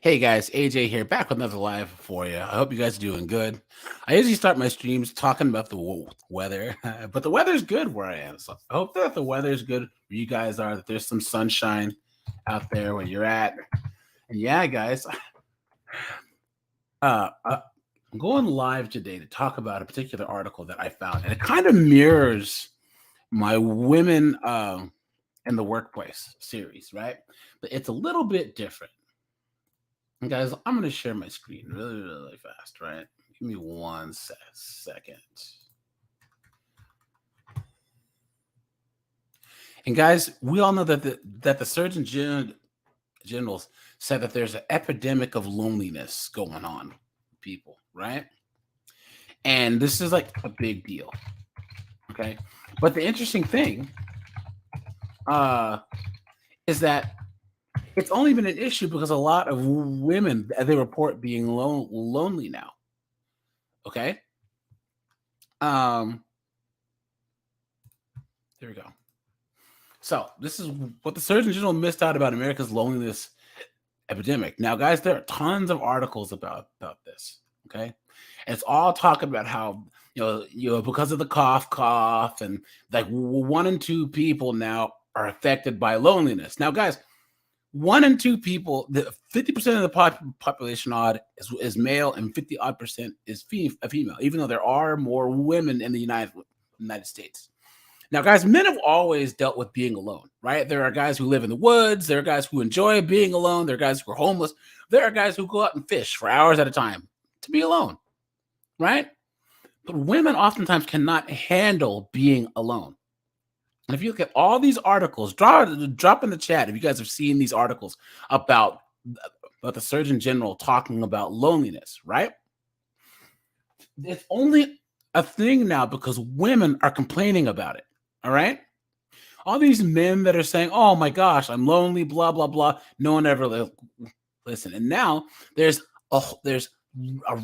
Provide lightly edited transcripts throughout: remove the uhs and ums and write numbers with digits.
Hey guys, AJ here, back with another live for you. I hope you guys are doing good. I usually start my streams talking about the weather, but the weather's good where I am. So I hope that the weather's good where you guys are, that there's some sunshine out there where you're at. And yeah, guys, I'm going live today to talk about a particular article that I found, and it kind of mirrors my women in the workplace series, right? But it's a little bit different. And guys, I'm going to share my screen really, really fast, right? Give me one second. And guys, we all know that the Surgeon Generals said that there's an epidemic of loneliness going on, people, right? And this is like a big deal, okay? But the interesting thing uh, is that it's only been an issue because a lot of women they report being lonely now. Okay. Um, there we go. So this is what the Surgeon General missed out about America's loneliness epidemic. Now, guys, there are tons of articles about this. Okay, and it's all talking about how because of the cough, and like 1 in 2 people now are affected by loneliness. Now, guys, 1 in 2 people, the 50% of the population odd is male, and 50% is female. Even though there are more women in the United States. Now, guys, men have always dealt with being alone, right? There are guys who live in the woods. There are guys who enjoy being alone. There are guys who are homeless. There are guys who go out and fish for hours at a time to be alone, right? But women oftentimes cannot handle being alone. And if you look at all these articles, drop in the chat if you guys have seen these articles about the Surgeon General talking about loneliness, right? It's only a thing now because women are complaining about it. All right. All these men that are saying, oh my gosh, I'm lonely, blah, blah, blah. No one ever listen. And now there's a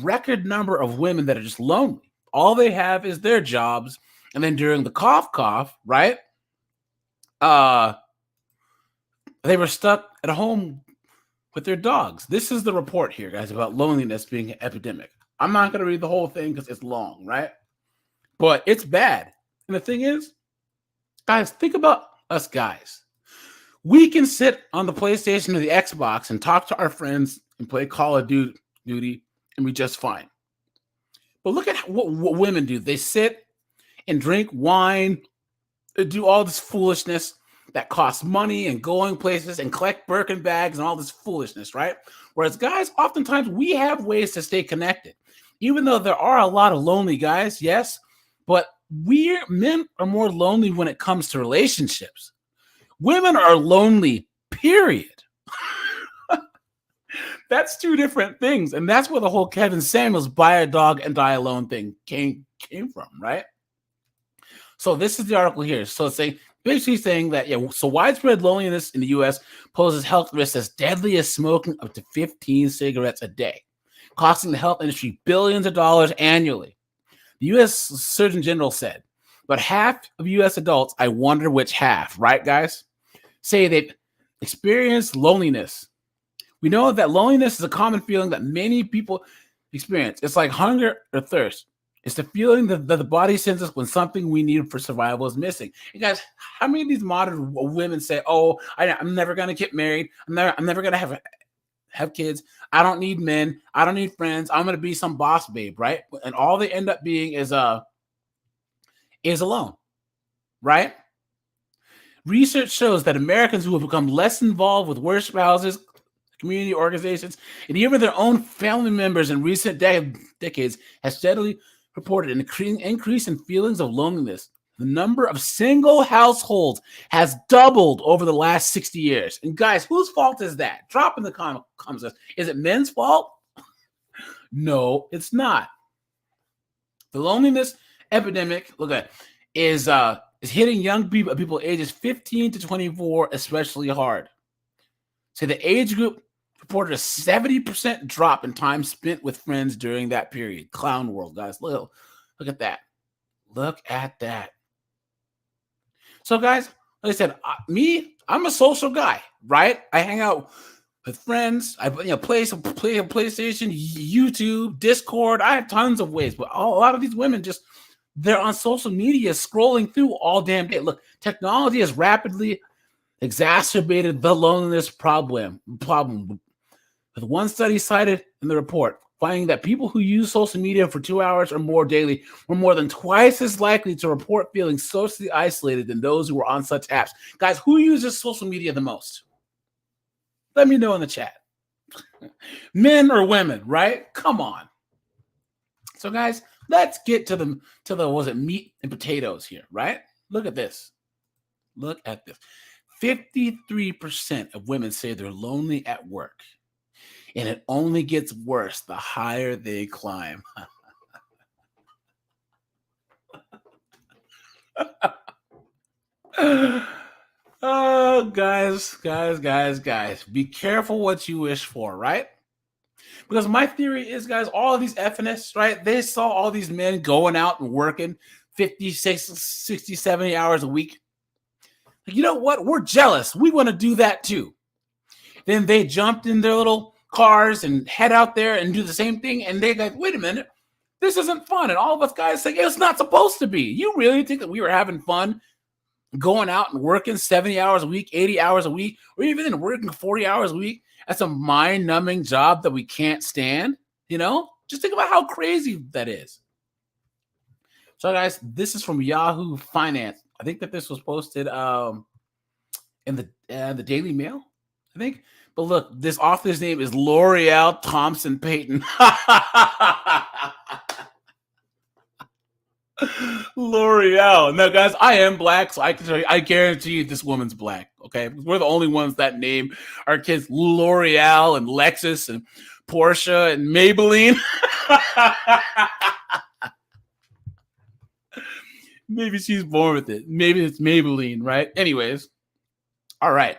record number of women that are just lonely. All they have is their jobs. And then during the cough, right? They were stuck at home with their dogs. This is the report here, guys, about loneliness being an epidemic. I'm not going to read the whole thing because it's long, right? But it's bad. And the thing is, guys, think about us guys. We can sit on the PlayStation or the Xbox and talk to our friends and play Call of Duty and be just fine. But look at what women do. They sit and drink wine, do all this foolishness that costs money and going places and collect Birkin bags and all this foolishness, right? Whereas guys, oftentimes we have ways to stay connected. Even though there are a lot of lonely guys, yes, but men are more lonely when it comes to relationships. Women are lonely, period. That's 2 different things. And that's where the whole Kevin Samuels buy a dog and die alone thing came from, right? So this is the article here. So it's basically saying that, so widespread loneliness in the U.S. poses health risks as deadly as smoking up to 15 cigarettes a day, costing the health industry billions of dollars annually. The U.S. Surgeon General said, but half of U.S. adults, I wonder which half, right, guys, say they've experienced loneliness. We know that loneliness is a common feeling that many people experience. It's like hunger or thirst. It's the feeling that the body sends us when something we need for survival is missing. And guys, how many of these modern women say, oh, I'm never going to get married. I'm never going to have kids. I don't need men. I don't need friends. I'm going to be some boss babe, right? And all they end up being is alone, right? Research shows that Americans who have become less involved with worship houses, community organizations, and even their own family members in recent decades has steadily reported an increase in feelings of loneliness. The number of single households has doubled over the last 60 years. And guys, whose fault is that? Drop in the comments. Is it men's fault? No, it's not. The loneliness epidemic, look at it, is hitting young people ages 15 to 24 especially hard. So the age group reported a 70% drop in time spent with friends during that period. Clown world, guys. Look at that. Look at that. So, guys, like I said, I'm a social guy, right? I hang out with friends. I play a PlayStation, YouTube, Discord. I have tons of ways, but a lot of these women they're on social media scrolling through all damn day. Look, technology has rapidly exacerbated the loneliness problem. With one study cited in the report finding that people who use social media for 2 hours or more daily were more than twice as likely to report feeling socially isolated than those who were on such apps. Guys, who uses social media the most? Let me know in the chat. Men or women, right? Come on. So, guys, let's get to the was it meat and potatoes here, right? Look at this. Look at this. 53% of women say they're lonely at work. And it only gets worse the higher they climb. Oh, guys. Be careful what you wish for, right? Because my theory is, guys, all of these FNS, right? They saw all these men going out and working 50, 60, 70 hours a week. You know what? We're jealous. We want to do that too. Then they jumped in their little cars and head out there and do the same thing. And they're like, wait a minute, this isn't fun. And all of us guys say, it's not supposed to be. You really think that we were having fun going out and working 70 hours a week, 80 hours a week, or even working 40 hours a week? That's a mind-numbing job that we can't stand, Just think about how crazy that is. So, guys, this is from Yahoo Finance. I think that this was posted in the Daily Mail, I think. But look, this author's name is L'Oreal Thompson Payton. L'Oreal. Now, guys, I am black, so I can tell you, I guarantee you this woman's black, okay? We're the only ones that name our kids L'Oreal and Lexus and Porsche and Maybelline. Maybe she's born with it. Maybe it's Maybelline, right? Anyways, all right.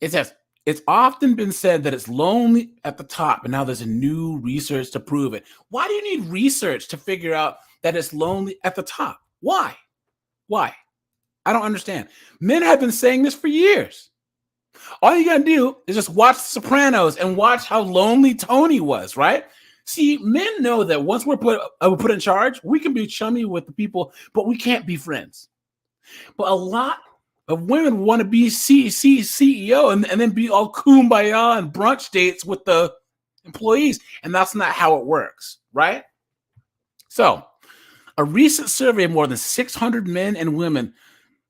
It says, it's often been said that it's lonely at the top, and now there's a new research to prove it. Why do you need research to figure out that it's lonely at the top? Why? I don't understand. Men have been saying this for years. All you gotta do is just watch The Sopranos and watch how lonely Tony was, right? See, men know that once we're put in charge, we can be chummy with the people, but we can't be friends. But a lot of women want to be CEO and then be all kumbaya and brunch dates with the employees. And that's not how it works, right? So, a recent survey of more than 600 men and women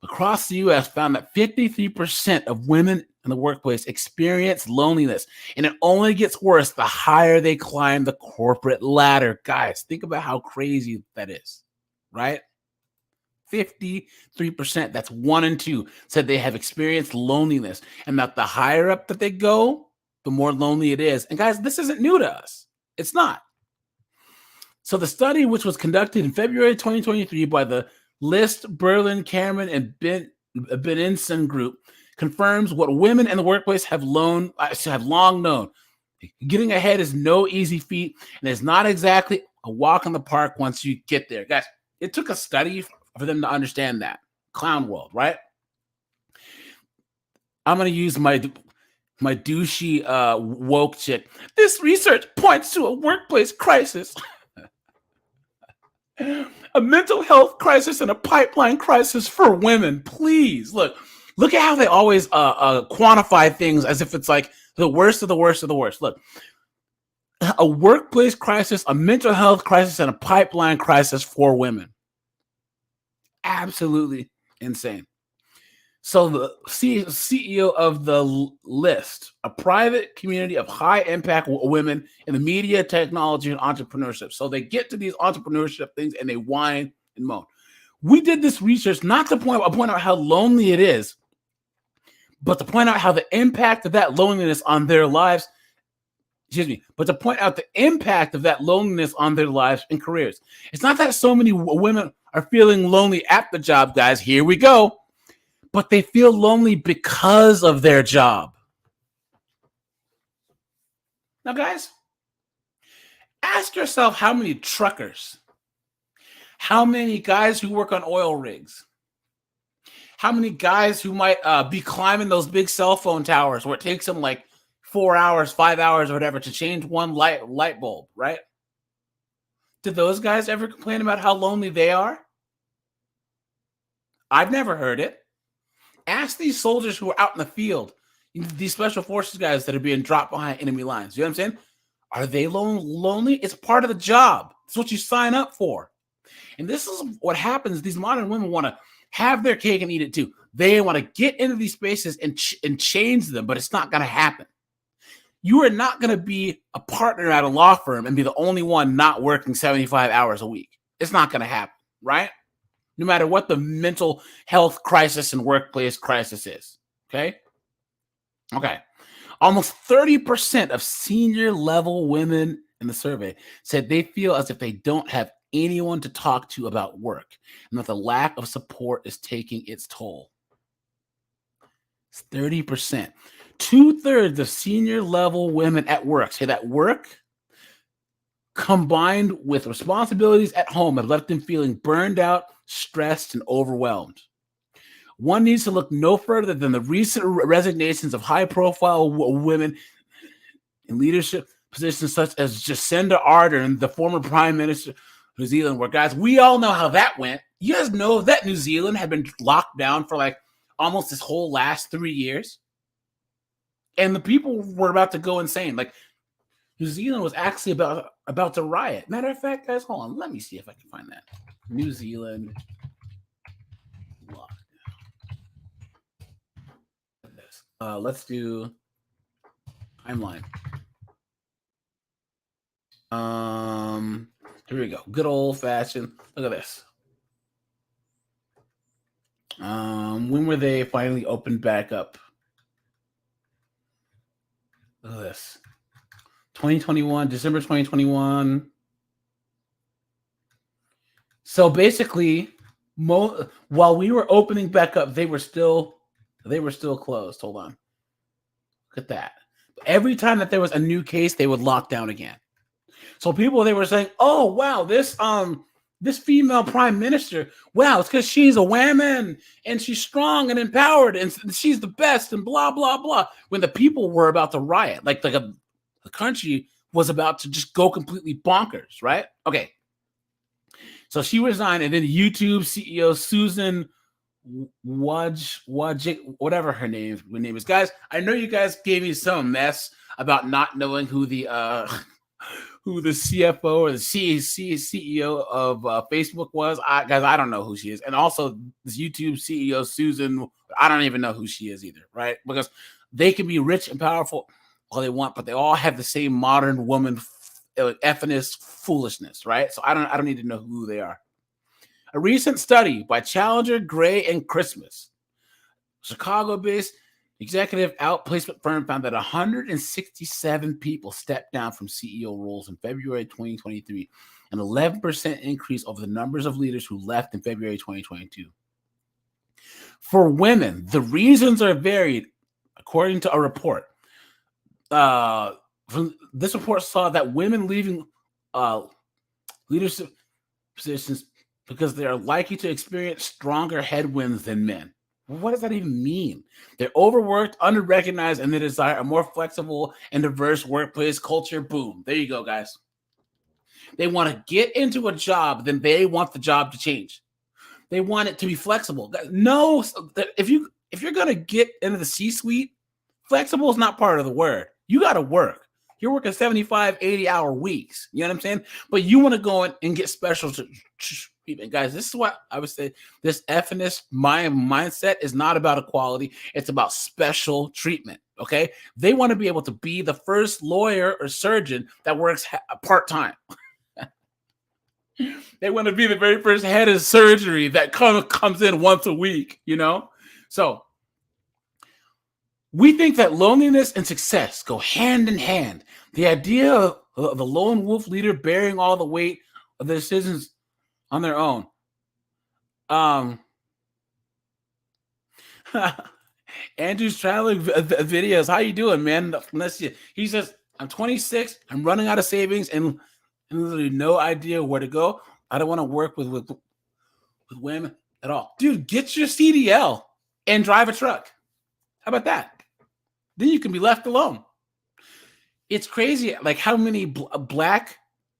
across the U.S. found that 53% of women in the workplace experience loneliness. And it only gets worse the higher they climb the corporate ladder. Guys, think about how crazy that is, right? 53%, that's 1 in 2, said they have experienced loneliness, and that the higher up that they go, the more lonely it is. And guys, this isn't new to us. It's not. So the study, which was conducted in February 2023 by the List, Berlin, Cameron, and Beninson Group, confirms what women in the workplace have long known. Getting ahead is no easy feat, and it's not exactly a walk in the park once you get there. Guys, it took a study for them to understand that. Clown world, right? I'm going to use my douchey woke chick. This research points to a workplace crisis, a mental health crisis, and a pipeline crisis for women. Please, look at how they always quantify things as if it's like the worst of the worst of the worst. Look, a workplace crisis, a mental health crisis, and a pipeline crisis for women. Absolutely insane. So the CEO of the List, a private community of high-impact women in the media, technology, and entrepreneurship. So they get to these entrepreneurship things and they whine and moan. We did this research not to point out how lonely it is, but to point out how the impact of that loneliness on their lives, but to point out the impact of that loneliness on their lives and careers. It's not that so many women are feeling lonely at the job, guys. Here we go. But they feel lonely because of their job. Now, guys, ask yourself how many truckers, how many guys who work on oil rigs, how many guys who might be climbing those big cell phone towers where it takes them like 4 hours, 5 hours, or whatever to change one light bulb, right? Did those guys ever complain about how lonely they are? I've never heard it. Ask these soldiers who are out in the field, these special forces guys that are being dropped behind enemy lines. You know what I'm saying? Are they lonely? It's part of the job. It's what you sign up for. And this is what happens. These modern women want to have their cake and eat it too. They want to get into these spaces and change them, but it's not going to happen. You are not going to be a partner at a law firm and be the only one not working 75 hours a week. It's not going to happen, right? No matter what the mental health crisis and workplace crisis is. Okay. Almost 30% of senior level women in the survey said they feel as if they don't have anyone to talk to about work and that the lack of support is taking its toll. It's 30%. 2/3 of senior level women at work say that work combined with responsibilities at home have left them feeling burned out, stressed, and overwhelmed. One needs to look no further than the recent resignations of high-profile women in leadership positions such as Jacinda Ardern, the former Prime Minister of New Zealand, where, guys, we all know how that went. You guys know that New Zealand had been locked down for like almost this whole last 3 years. And the people were about to go insane. Like, New Zealand was actually about to riot. Matter of fact, guys, hold on. Let me see if I can find that. New Zealand lockdown. Let's do timeline. Here we go. Good old fashioned. Look at this. When were they finally opened back up? Look at this. 2021, December 2021. So basically, while we were opening back up, they were still closed. Hold on. Look at that. Every time that there was a new case, they would lock down again. So people, they were saying, "Oh wow, this female prime minister, wow, it's because she's a woman and she's strong and empowered and she's the best and blah blah blah." When the people were about to riot, like the country was about to just go completely bonkers, right? Okay. So she resigned, and then YouTube CEO Susan Wojcik, whatever her name is. Guys, I know you guys gave me some mess about not knowing who the CFO or the CEO of Facebook was. Guys, I don't know who she is. And also this YouTube CEO, Susan, I don't even know who she is either, right? Because they can be rich and powerful all they want, but they all have the same modern woman effness foolishness, right? So I don't need to know who they are. A recent study by Challenger, Gray, and Christmas, Chicago-based executive outplacement firm, found that 167 people stepped down from CEO roles in February 2023, an 11% increase over the numbers of leaders who left in February 2022. For women, the reasons are varied, according to a report. This report saw that women leaving leadership positions because they are likely to experience stronger headwinds than men. What does that even mean? They're overworked, underrecognized, and they desire a more flexible and diverse workplace culture. Boom. There you go, guys. They want to get into a job, then they want the job to change. They want it to be flexible. No, if you're going to get into the C-suite, flexible is not part of the word. You got to work. You're working 75, 80-hour weeks. You know what I'm saying? But you want to go in and get special treatment. Guys, this is what I would say. This effness mindset is not about equality. It's about special treatment, okay? They want to be able to be the first lawyer or surgeon that works part-time. They want to be the very first head of surgery that comes in once a week, you know? So we think that loneliness and success go hand in hand. The idea of the lone wolf leader bearing all the weight of the decisions on their own. Andrew's traveling videos. How you doing, man? Let's see. He says, I'm 26. I'm running out of savings and literally no idea where to go. I don't want to work with women at all. Dude, get your CDL and drive a truck. How about that? Then you can be left alone. It's crazy, like how many black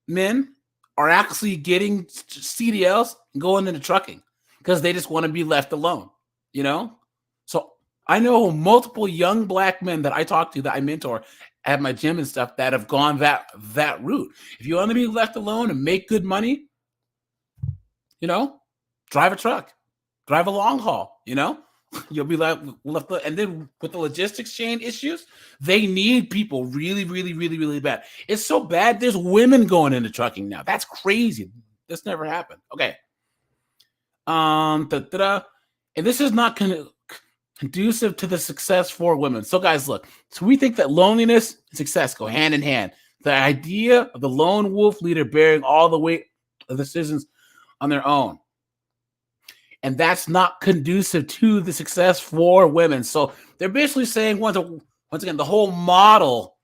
men are actually getting CDLs and going into trucking because they just want to be left alone, you know? So I know multiple young black men that I talk to that I mentor at my gym and stuff that have gone that route. If you want to be left alone and make good money, you know, drive a truck, drive a long haul, you know? You'll be left, and then with the logistics chain issues, they need people really, really, really, really bad. It's so bad. There's women going into trucking now. That's crazy. This never happened. Okay. And this is not conducive to the success for women. So, guys, look. So we think that loneliness and success go hand in hand. The idea of the lone wolf leader bearing all the weight of decisions on their own. And that's not conducive to the success for women. So they're basically saying once again, the whole model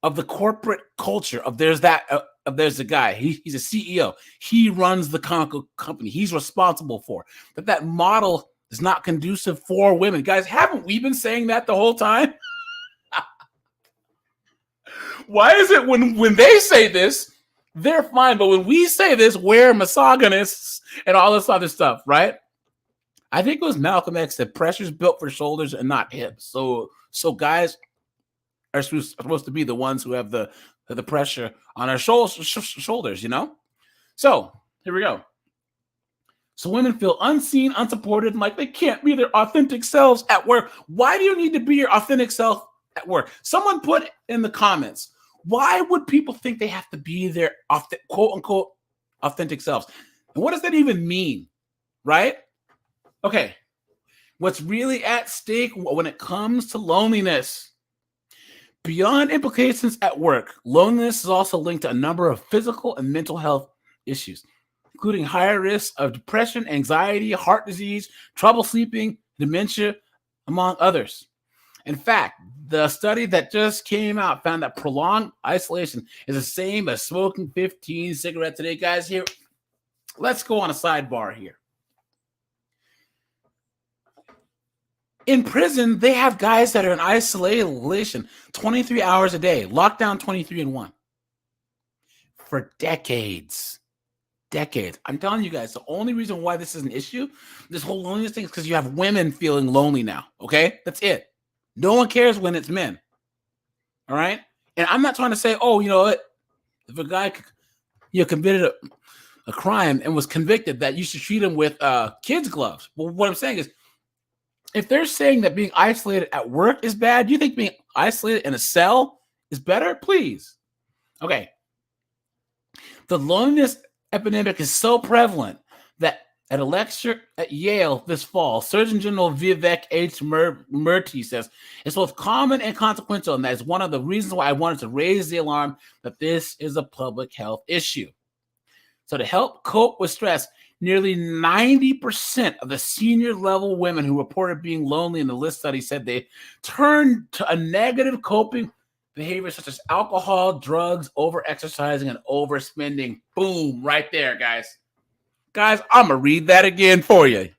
of the corporate culture of there's a guy, he's a CEO, he runs the company, he's responsible for that model is not conducive for women. Guys, haven't we been saying that the whole time? Why is it when they say this, they're fine, but when we say this, we're misogynists and all this other stuff, right? I think it was Malcolm X that pressure's built for shoulders and not hips. So guys are supposed to be the ones who have the pressure on our shoulders, you know? So here we go. So women feel unseen, unsupported, and like they can't be their authentic selves at work. Why do you need to be your authentic self at work? Someone put in the comments, why would people think they have to be their quote unquote authentic selves? And what does that even mean? Right? Okay, what's really at stake when it comes to loneliness? Beyond implications at work, loneliness is also linked to a number of physical and mental health issues, including higher risks of depression, anxiety, heart disease, trouble sleeping, dementia, among others. In fact, the study that just came out found that prolonged isolation is the same as smoking 15 cigarettes a day. Guys, here, let's go on a sidebar here. In prison, they have guys that are in isolation 23 hours a day, lockdown 23-1 for decades. I'm telling you guys, the only reason why this is an issue, this whole loneliness thing, is because you have women feeling lonely now. Okay, that's it. No one cares when it's men. All right, and I'm not trying to say, oh, you know what, if a guy committed a crime and was convicted, that you should treat him with kids' gloves. Well, what I'm saying is, if they're saying that being isolated at work is bad, do you think being isolated in a cell is better? Please. Okay. The loneliness epidemic is so prevalent that at a lecture at Yale this fall, Surgeon General Vivek H. Murthy says it's both common and consequential, and that is one of the reasons why I wanted to raise the alarm that this is a public health issue. So to help cope with stress, nearly 90% of the senior level women who reported being lonely in the list study said they turned to a negative coping behavior such as alcohol, drugs, over-exercising, and overspending. Boom, right there, guys. Guys, I'm going to read that again for you.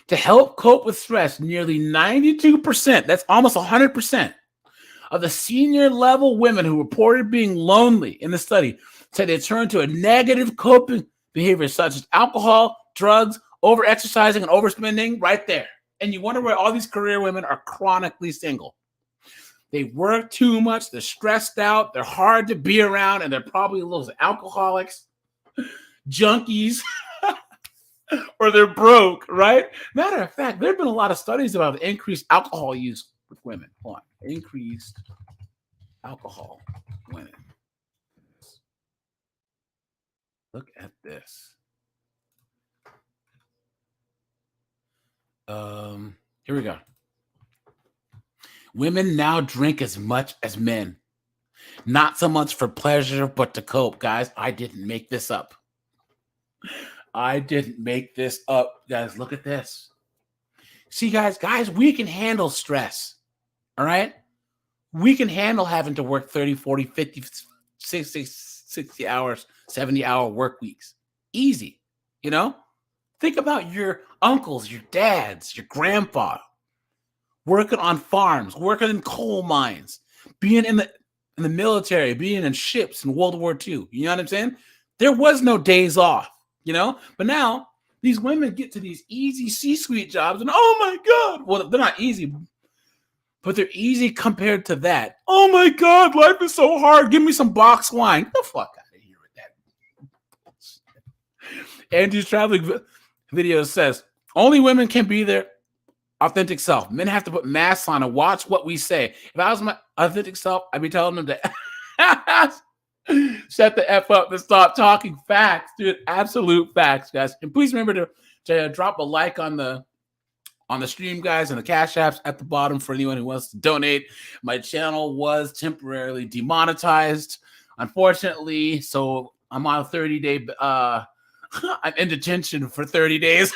To help cope with stress, nearly 92%, that's almost 100%, of the senior level women who reported being lonely in the study said they turned to a negative coping behavior such as alcohol, drugs, over-exercising, and overspending, right there. And you wonder why all these career women are chronically single. They work too much, they're stressed out, they're hard to be around, and they're probably those alcoholics, junkies, or they're broke, right? Matter of fact, there have been a lot of studies about the increased alcohol use with women. Hold on. Increased alcohol women. Look at this. Here we go. Women now drink as much as men. Not so much for pleasure, but to cope. Guys, I didn't make this up. Guys, look at this. See, guys, we can handle stress. All right? We can handle having to work 30, 40, 50, 60 hours, 70-hour work weeks. Easy, you know? Think about your uncles, your dads, your grandpa, working on farms, working in coal mines, being in the military, being in ships in World War II. You know what I'm saying? There was no days off, But now these women get to these easy C-suite jobs, and oh my God, well, they're not easy, but they're easy compared to that. Oh my God, life is so hard. Give me some box wine. Get the fuck out of here with that. Andrew's traveling video says, only women can be their authentic self. Men have to put masks on and watch what we say. If I was my authentic self, I'd be telling them to shut the F up and stop talking facts, dude. Absolute facts, guys. And please remember to drop a like on the stream, guys, and the Cash Apps at the bottom for anyone who wants to donate. My channel was temporarily demonetized, unfortunately, so I'm on a 30-day. I'm in detention for 30 days.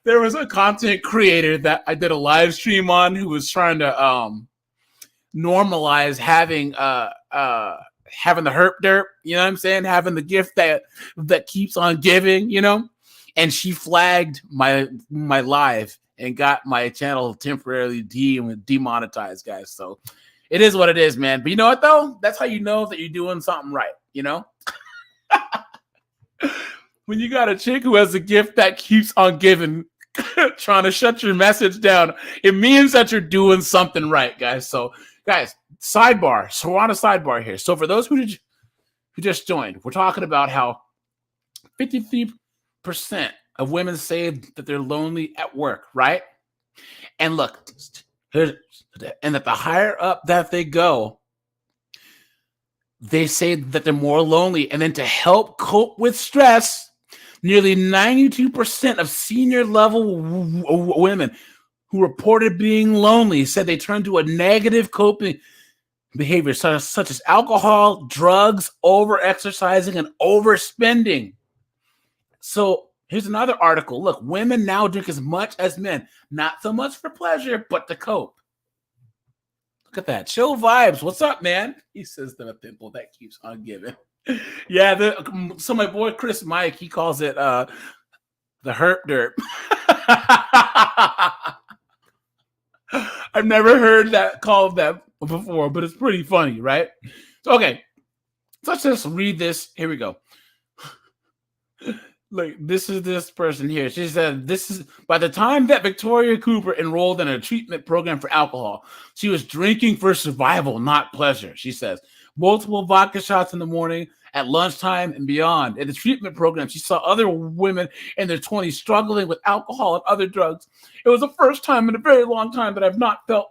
There was a content creator that I did a live stream on who was trying to normalize having the herp derp, you know what I'm saying? Having the gift that keeps on giving, And she flagged my live and got my channel temporarily demonetized, guys. So it is what it is, man. But you know what, though? That's how you know that you're doing something right, When you got a chick who has a gift that keeps on giving, trying to shut your message down, it means that you're doing something right, guys. So, guys, sidebar. So we're on a sidebar here. So for those who just joined, we're talking about how 53% of women say that they're lonely at work, right? And look, and that the higher up that they go, they say that they're more lonely. And then to help cope with stress, nearly 92% of senior level women who reported being lonely said they turned to a negative coping behavior such as alcohol, drugs, over-exercising, and overspending. So here's another article. Look, women now drink as much as men, not so much for pleasure, but to cope. Look at that. Chill vibes. What's up, man? He says the pimple that keeps on giving. Yeah, so my boy Chris Mike, he calls it the herp derp. I've never heard that called that before, but it's pretty funny, right? So, okay, so let's just read this. Here we go. Look, this is this person here. She said, this is by the time that Victoria Cooper enrolled in a treatment program for alcohol, she was drinking for survival, not pleasure, she says. Multiple vodka shots in the morning, at lunchtime, and beyond. In the treatment program, she saw other women in their 20s struggling with alcohol and other drugs. It was the first time in a very long time that I've not felt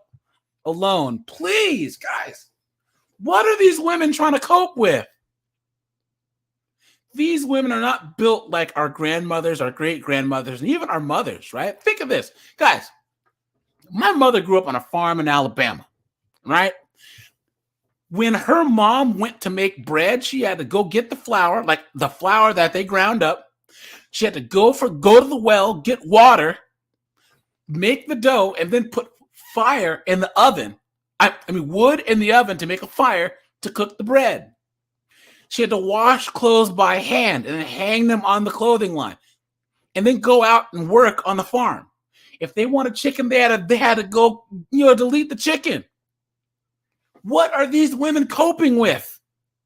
alone. Please, guys, what are these women trying to cope with? These women are not built like our grandmothers, our great-grandmothers, and even our mothers, right? Think of this. Guys, my mother grew up on a farm in Alabama, right? When her mom went to make bread, she had to go get the flour, like the flour that they ground up. She had to go to the well, get water, make the dough, and then put fire in the oven. Wood in the oven to make a fire to cook the bread. She had to wash clothes by hand and then hang them on the clothing line and then go out and work on the farm. If they wanted chicken, they had to go, delete the chicken. What are these women coping with?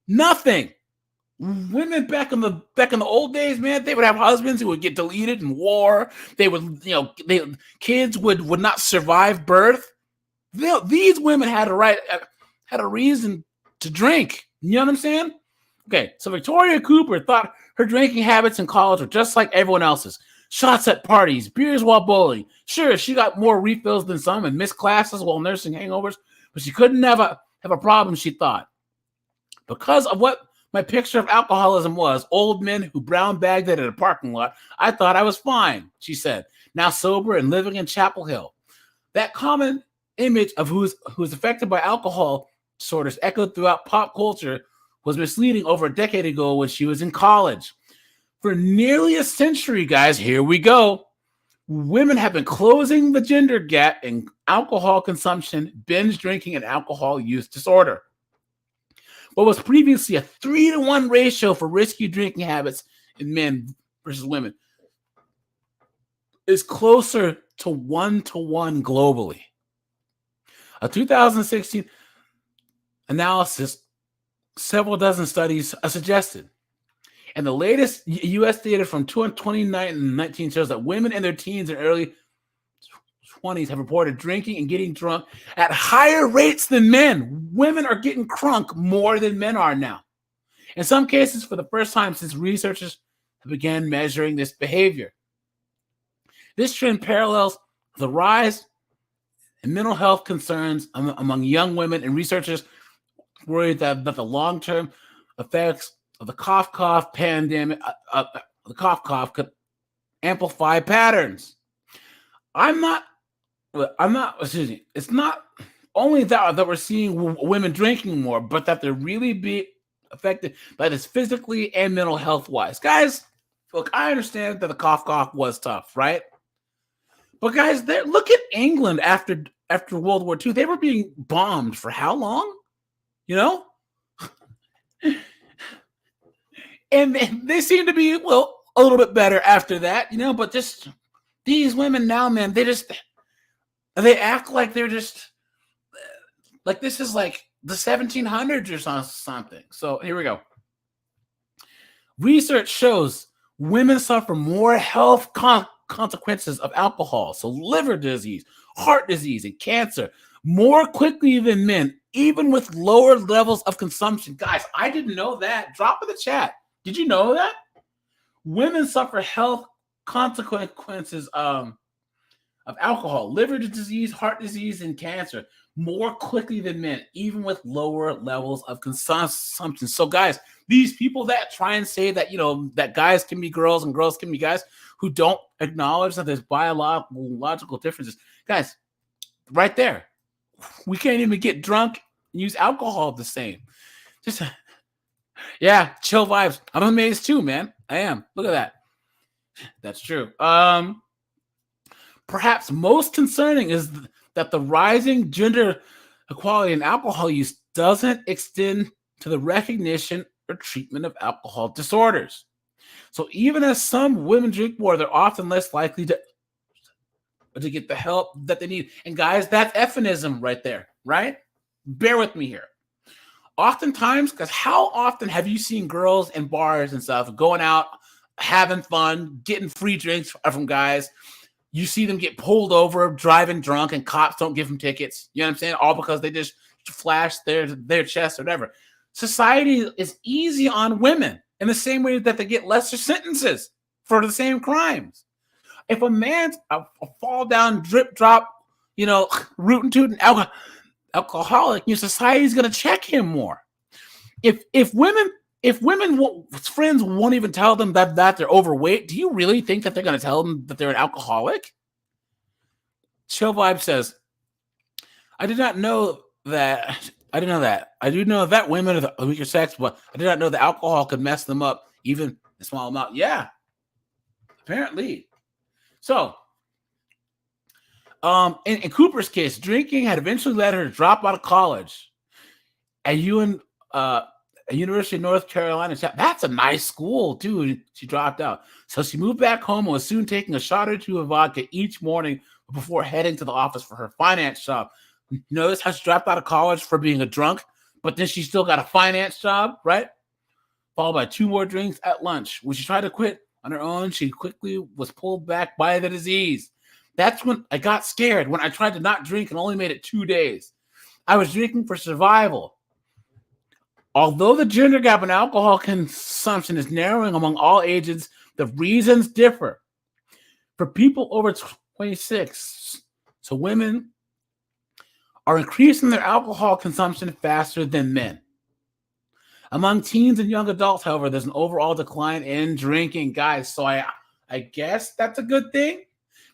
Nothing. Women back in the old days, man, they would have husbands who would get deleted in war. They would, kids would not survive birth. These women had a reason to drink. You know what I'm saying? Okay, so Victoria Cooper thought her drinking habits in college were just like everyone else's. Shots at parties, beers while bowling. Sure, she got more refills than some and missed classes while nursing hangovers, but she couldn't have a problem, she thought. Because of what my picture of alcoholism was, old men who brown bagged it at a parking lot, I thought I was fine, she said, now sober and living in Chapel Hill. That common image of who's affected by alcohol disorders echoed throughout pop culture was misleading over a decade ago when she was in college. For nearly a century, guys, here we go. Women have been closing the gender gap in alcohol consumption, binge drinking, and alcohol use disorder. What was previously a 3-to-1 ratio for risky drinking habits in men versus women is closer to 1-to-1 globally. A 2016 analysis, several dozen studies suggested. And the latest U.S. data from 2019 shows that women in their teens and early 20s have reported drinking and getting drunk at higher rates than men. Women are getting crunk more than men are now. In some cases, for the first time since researchers began measuring this behavior. This trend parallels the rise in mental health concerns among young women, and researchers worried that the long-term effects of the cough pandemic, the cough could amplify patterns. I'm not, excuse me, it's not only that we're seeing women drinking more, but that they're really being affected by this physically and mental health wise. Guys, look, I understand that the cough was tough, right? But guys, look at England after World War II. They were being bombed for how long? You know? And they seem to be, well, a little bit better after that, you know, but just these women now, man, they act like they're just like this is like the 1700s or something. So here we go. Research shows women suffer more health consequences of alcohol, so liver disease, heart disease, and cancer more quickly than men, even with lower levels of consumption. Guys, I didn't know that. Drop in the chat. Did you know that? Women suffer health consequences of alcohol, liver disease, heart disease, and cancer more quickly than men, even with lower levels of consumption. So, guys, these people that try and say that, you know, that guys can be girls and girls can be guys, who don't acknowledge that there's biological differences, guys, right there, we can't even get drunk and use alcohol the same. Just, yeah, chill vibes. I'm amazed too, man. I am. Look at that. That's true. Perhaps most concerning is that the rising gender equality in alcohol use doesn't extend to the recognition or treatment of alcohol disorders. So even as some women drink more, they're often less likely to get the help that they need. And guys, that's euphemism right there, right? Bear with me here. Oftentimes, because how often have you seen girls in bars and stuff going out, having fun, getting free drinks from guys? You see them get pulled over, driving drunk, and cops don't give them tickets. You know what I'm saying? All because they just flash their chest or whatever. Society is easy on women in the same way that they get lesser sentences for the same crimes. If a man's a fall down, drip drop, you know, rootin' tootin' alcoholic, your society's gonna check him more. If women friends won't even tell them that they're overweight, do you really think that they're gonna tell them that they're an alcoholic? Chill Vibe says, I did not know that. I didn't know that. I do know that women are the weaker sex, but I did not know that alcohol could mess them up, even a small amount. Yeah, apparently. So, in Cooper's case, drinking had eventually led her to drop out of college at University of North Carolina. That's a nice school, too. She dropped out. So she moved back home and was soon taking a shot or two of vodka each morning before heading to the office for her finance job. You notice how she dropped out of college for being a drunk, but then she still got a finance job, right? Followed by 2 more drinks at lunch. When she tried to quit on her own, she quickly was pulled back by the disease. That's when I got scared, when I tried to not drink and only made it 2 days. I was drinking for survival. Although the gender gap in alcohol consumption is narrowing among all ages, the reasons differ. For people over 26, so women are increasing their alcohol consumption faster than men. Among teens and young adults, however, there's an overall decline in drinking, guys. So I guess that's a good thing.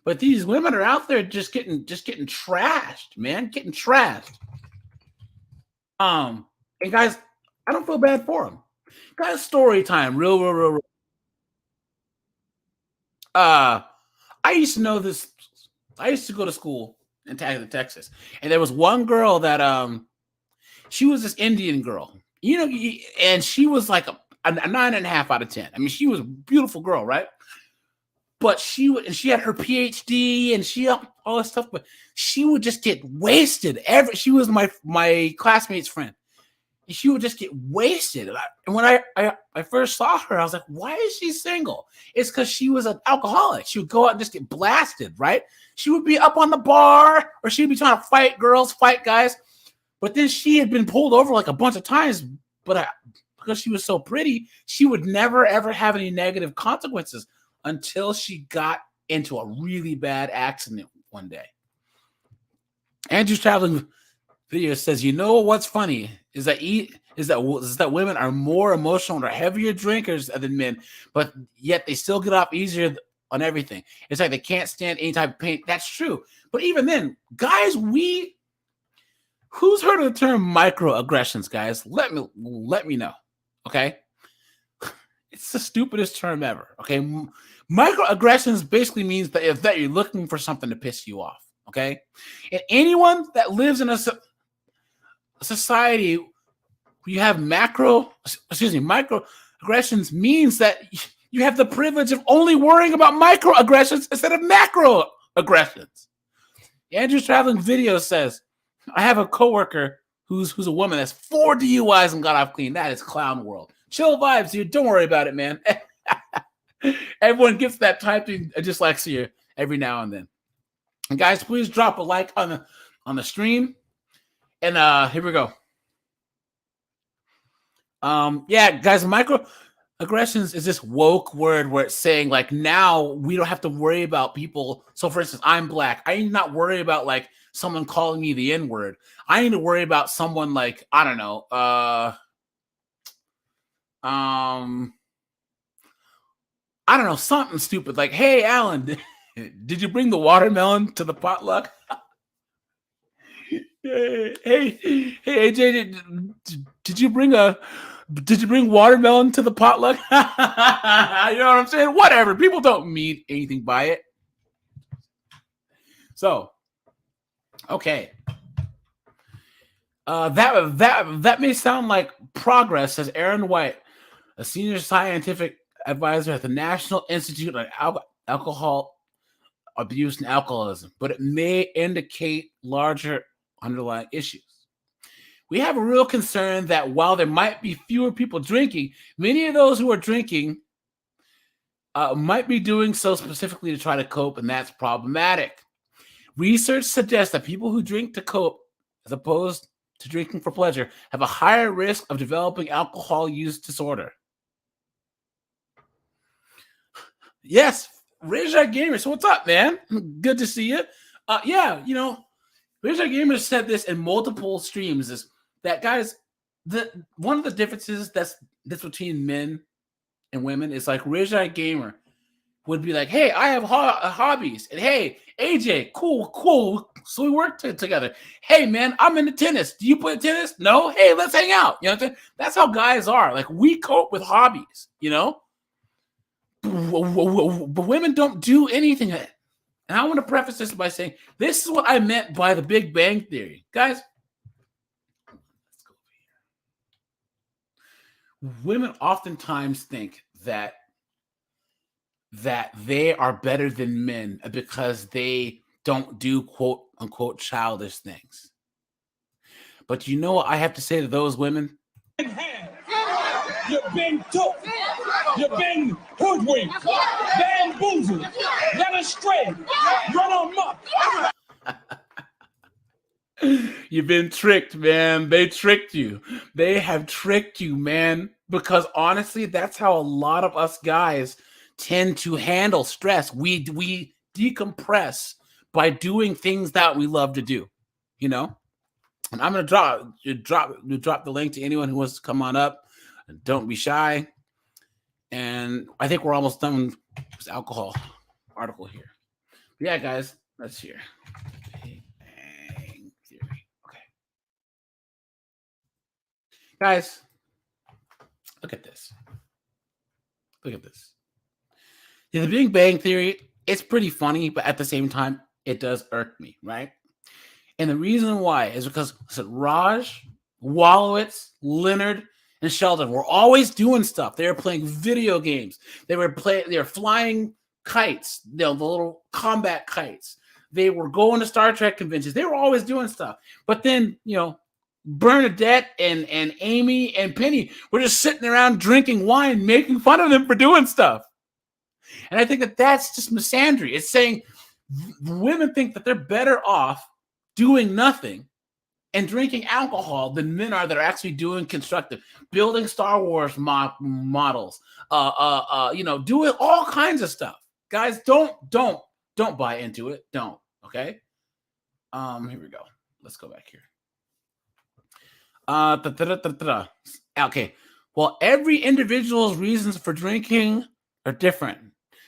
But these women are out there just getting trashed, man, getting trashed. And guys, I don't feel bad for them. Guys, story time, real. I used to know this. I used to go to school in Texas, and there was one girl that she was this Indian girl, you know, and she was like a 9.5 out of 10. I mean, she was a beautiful girl, right? But she had her PhD and she all this stuff, but she would just get wasted. She was my classmate's friend. And she would just get wasted. And when I first saw her, I was like, why is she single? It's because she was an alcoholic. She would go out and just get blasted, right? She would be up on the bar, or she'd be trying to fight girls, fight guys. But then she had been pulled over like a bunch of times, but because she was so pretty, she would never, ever have any negative consequences until she got into a really bad accident one day. Andrew's traveling video says, you know what's funny is that women are more emotional and are heavier drinkers than men, but yet they still get off easier on everything. It's like they can't stand any type of pain. That's true. But even then, guys, who's heard of the term microaggressions, guys? Let me know. Okay. It's the stupidest term ever. Okay. Microaggressions basically means that you're looking for something to piss you off. Okay. And anyone that lives in a society where you have microaggressions means that you have the privilege of only worrying about microaggressions instead of macroaggressions. Andrew's traveling video says, I have a coworker who's a woman that's 4 DUIs and got off clean. That is clown world. Chill vibes, dude. Don't worry about it, man. Everyone gets that typing dyslexia every now and then. And guys, please drop a like on the stream. And here we go. Yeah, guys, microaggressions is this woke word where it's saying like now we don't have to worry about people. So for instance, I'm black. I need not worry about like someone calling me the N-word. I need to worry about someone like, I don't know, I don't know, something stupid like, hey, Alan, did you bring the watermelon to the potluck? Hey, AJ, did you bring watermelon to the potluck? You know what I'm saying? Whatever. People don't mean anything by it. So, okay. That may sound like progress, says Aaron White, a senior scientific advisor at the National Institute on Alcohol Abuse and Alcoholism, but it may indicate larger underlying issues. We have a real concern that while there might be fewer people drinking, many of those who are drinking might be doing so specifically to try to cope, and that's problematic. Research suggests that people who drink to cope, as opposed to drinking for pleasure, have a higher risk of developing alcohol use disorder. Yes, Rizak Gamer. So what's up, man? Good to see you. Yeah, you know, Rizak Gamer said this in multiple streams. Is that, guys? One of the differences that's between men and women is like Rizak Gamer would be like, hey, I have hobbies, and hey, AJ, cool. So we work together. Hey, man, I'm into tennis. Do you play tennis? No. Hey, let's hang out. You know what I'm saying? That's how guys are. Like, we cope with hobbies. You know. But women don't do anything. And I want to preface this by saying this is what I meant by the Big Bang Theory. Guys, let's go over here. Women oftentimes think that they are better than men because they don't do quote unquote childish things. But you know what I have to say to those women? You've been took. You've been hoodwinked, bamboozled, led astray, run amok. You've been tricked, man. They tricked you. They have tricked you, man. Because honestly, that's how a lot of us guys tend to handle stress. We decompress by doing things that we love to do, you know? And I'm going to drop the link to anyone who wants to come on up. Don't be shy. And I think we're almost done with this alcohol article here. But yeah, guys, let's hear. Big Bang Theory. Okay. Guys, look at this. Look at this. Yeah, the Big Bang Theory, it's pretty funny, but at the same time, it does irk me, right? And the reason why is because Raj, Wolowitz, Leonard, and Sheldon were always doing stuff. They were playing video games. They were flying kites, the little combat kites. They were going to Star Trek conventions. They were always doing stuff. But then, Bernadette and Amy and Penny were just sitting around drinking wine, making fun of them for doing stuff. And I think that that's just misandry. It's saying women think that they're better off doing nothing and drinking alcohol than men are that are actually doing constructive, building Star Wars models, doing all kinds of stuff. Guys, don't buy into it. Don't. Okay. Here we go. Let's go back here. Okay. Well, every individual's reasons for drinking are different.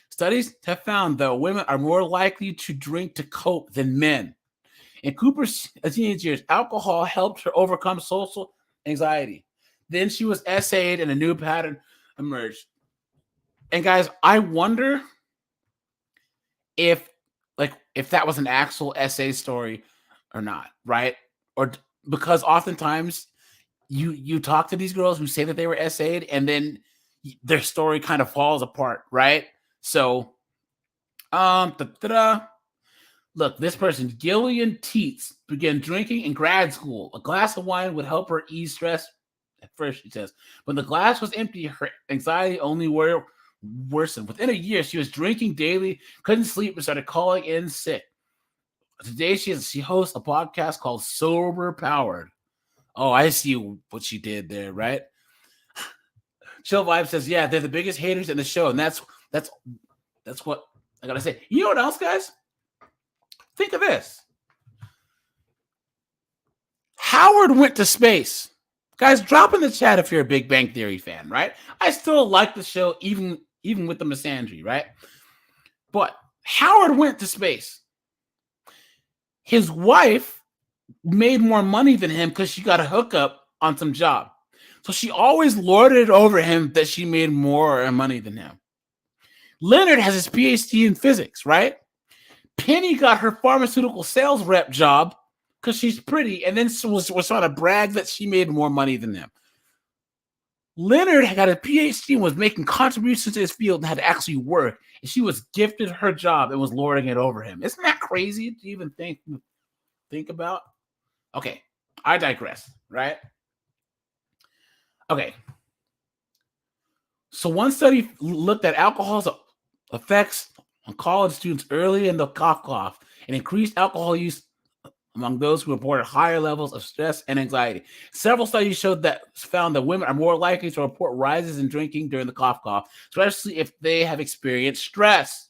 Studies have found that women are more likely to drink to cope than men. In Cooper's teenage years, alcohol helped her overcome social anxiety. Then she was essayed and a new pattern emerged. And guys, I wonder if that was an actual essay story or not, right? Or because oftentimes you talk to these girls who say that they were essayed and then their story kind of falls apart, right? So, look, this person, Gillian Teets, began drinking in grad school. A glass of wine would help her ease stress. At first, she says, when the glass was empty, her anxiety only worsened. Within a year, she was drinking daily, couldn't sleep, and started calling in sick. Today, she hosts a podcast called Sober Powered. Oh, I see what she did there, right? Chill Vibe says, yeah, they're the biggest haters in the show, and that's what I gotta say. You know what else, guys? Think of this. Howard went to space. Guys, drop in the chat if you're a Big Bang Theory fan, right? I still like the show, even with the misandry, right? But Howard went to space. His wife made more money than him because she got a hookup on some job. So she always lorded it over him that she made more money than him. Leonard has his PhD in physics, right? Penny got her pharmaceutical sales rep job because she's pretty and then was trying to brag that she made more money than them. Leonard had got a PhD and was making contributions to his field and had to actually work. And she was gifted her job and was lording it over him. Isn't that crazy to even think about? Okay, I digress, right? Okay. So one study looked at alcohol's effects on college students early in the cough and increased alcohol use among those who reported higher levels of stress and anxiety. Several studies found that women are more likely to report rises in drinking during the cough, especially if they have experienced stress.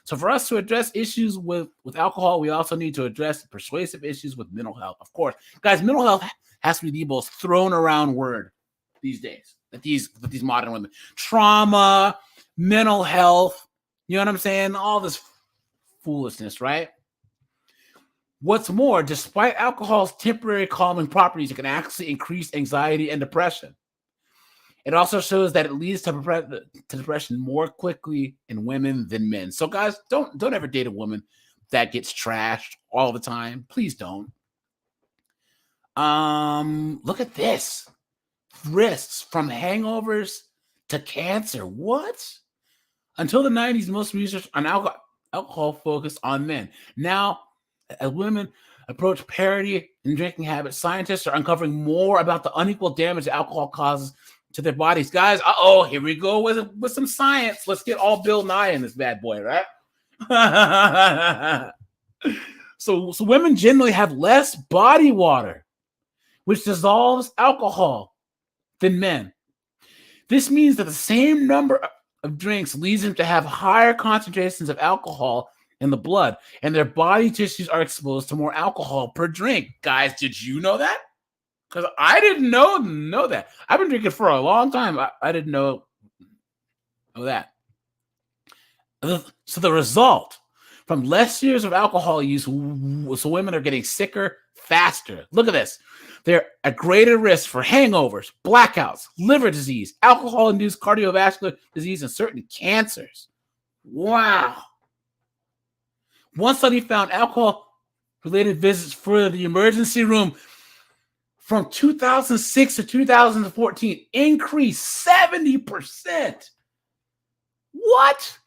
So for us to address issues with alcohol, we also need to address persuasive issues with mental health. Of course, guys, mental health has to be the most thrown around word these days that these modern women. Trauma, mental health, you know what I'm saying? All this foolishness, right? What's more, despite alcohol's temporary calming properties, it can actually increase anxiety and depression. It also shows that it leads to depression more quickly in women than men. So, guys, don't ever date a woman that gets trashed all the time. Please don't. Look at this. Risks from hangovers to cancer. What? Until the 90s, most research on alcohol focused on men. Now, as women approach parity in drinking habits, scientists are uncovering more about the unequal damage alcohol causes to their bodies. Guys, here we go with some science. Let's get all Bill Nye in this bad boy, right? So women generally have less body water, which dissolves alcohol, than men. This means that the same number of drinks leads them to have higher concentrations of alcohol in the blood, and their body tissues are exposed to more alcohol per drink. Guys, did you know that? Because I didn't know that. I've been drinking for a long time. I didn't know that. So the result from less years of alcohol use, so women are getting sicker faster. Look at this. They're at greater risk for hangovers, blackouts, liver disease, alcohol-induced cardiovascular disease, and certain cancers. Wow. One study found alcohol-related visits for the emergency room from 2006 to 2014 increased 70%. What?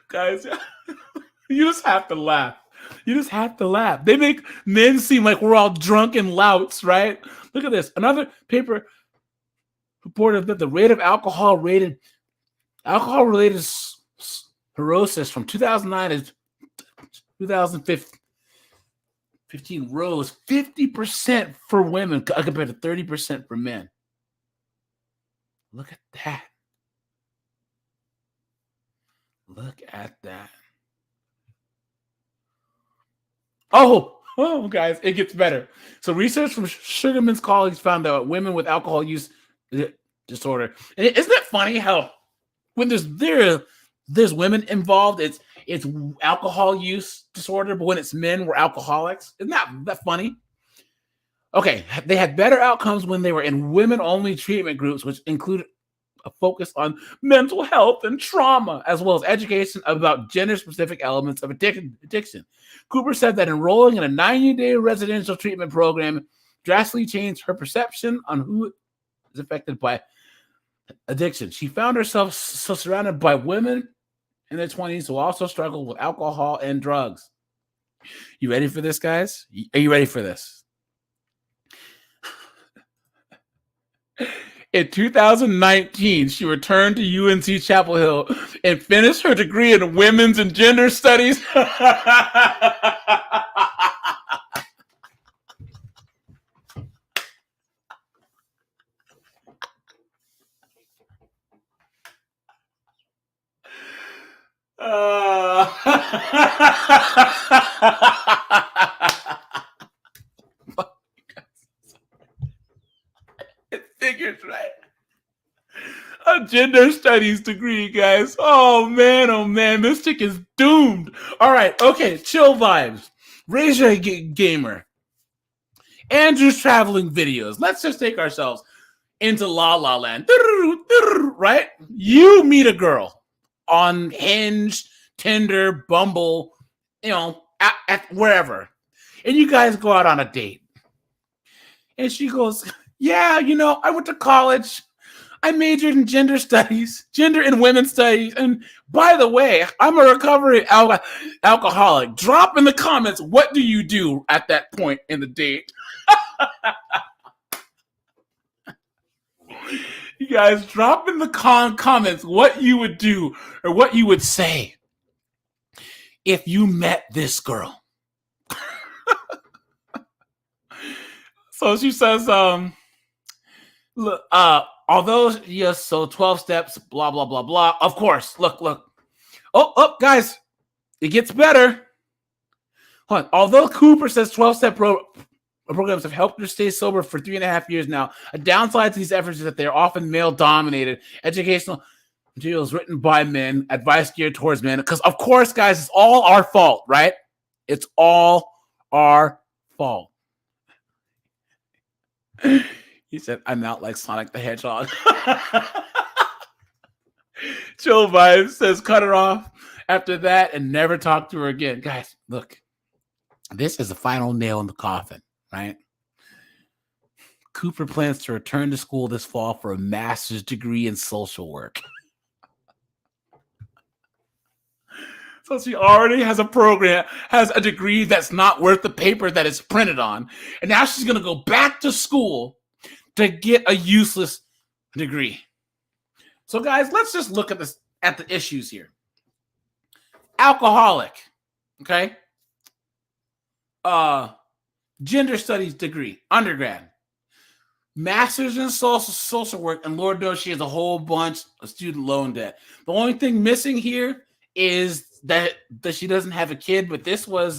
Guys, you just have to laugh. You just have to laugh. They make men seem like we're all drunken louts, right? Look at this. Another paper reported that the rate of alcohol-related cirrhosis from 2009 to 2015 rose 50% for women compared to 30% for men. Look at that. Look at that. Oh, guys, it gets better. So research from Sugarman's colleagues found that women with alcohol use disorder. And isn't it funny how when there's women involved, it's alcohol use disorder, but when it's men, we're alcoholics. Isn't that funny? Okay, they had better outcomes when they were in women-only treatment groups, which included a focus on mental health and trauma, as well as education about gender-specific elements of addiction. Cooper said that enrolling in a 90-day residential treatment program drastically changed her perception on who is affected by addiction. She found herself so surrounded by women in their 20s who also struggle with alcohol and drugs. You ready for this, guys? Are you ready for this? In 2019, she returned to UNC Chapel Hill and finished her degree in women's and gender studies. It figures, right? A gender studies degree, guys. Oh man, this chick is doomed. All right, okay, chill vibes. Raise your gamer. Andrew's traveling videos. Let's just take ourselves into La La Land, right? You meet a girl on Hinge, Tinder, Bumble, at wherever, and you guys go out on a date. And she goes, yeah, I went to college. I majored in gender and women's studies. And by the way, I'm a recovering alcoholic. Drop in the comments, what do you do at that point in the date? You guys, drop in the comments what you would do or what you would say if you met this girl. So she says, although, yes, so 12 steps, blah, blah, blah, blah. Of course, look. Oh, guys, it gets better. Hold on. Although Cooper says 12-step programs have helped her stay sober for 3.5 years now, a downside to these efforts is that they're often male-dominated. Educational materials written by men, advice geared towards men. Because, of course, guys, it's all our fault, right? It's all our fault. He said, I'm out like Sonic the Hedgehog. Chill Vibes says, cut her off after that and never talk to her again. Guys, look, this is the final nail in the coffin, right? Cooper plans to return to school this fall for a master's degree in social work. So she already has a degree that's not worth the paper that it's printed on. And now she's going to go back to school to get a useless degree. So guys, let's just look at the issues here. Alcoholic, okay? Gender studies degree, undergrad. Master's in social work, and Lord knows she has a whole bunch of student loan debt. The only thing missing here is that she doesn't have a kid, but this was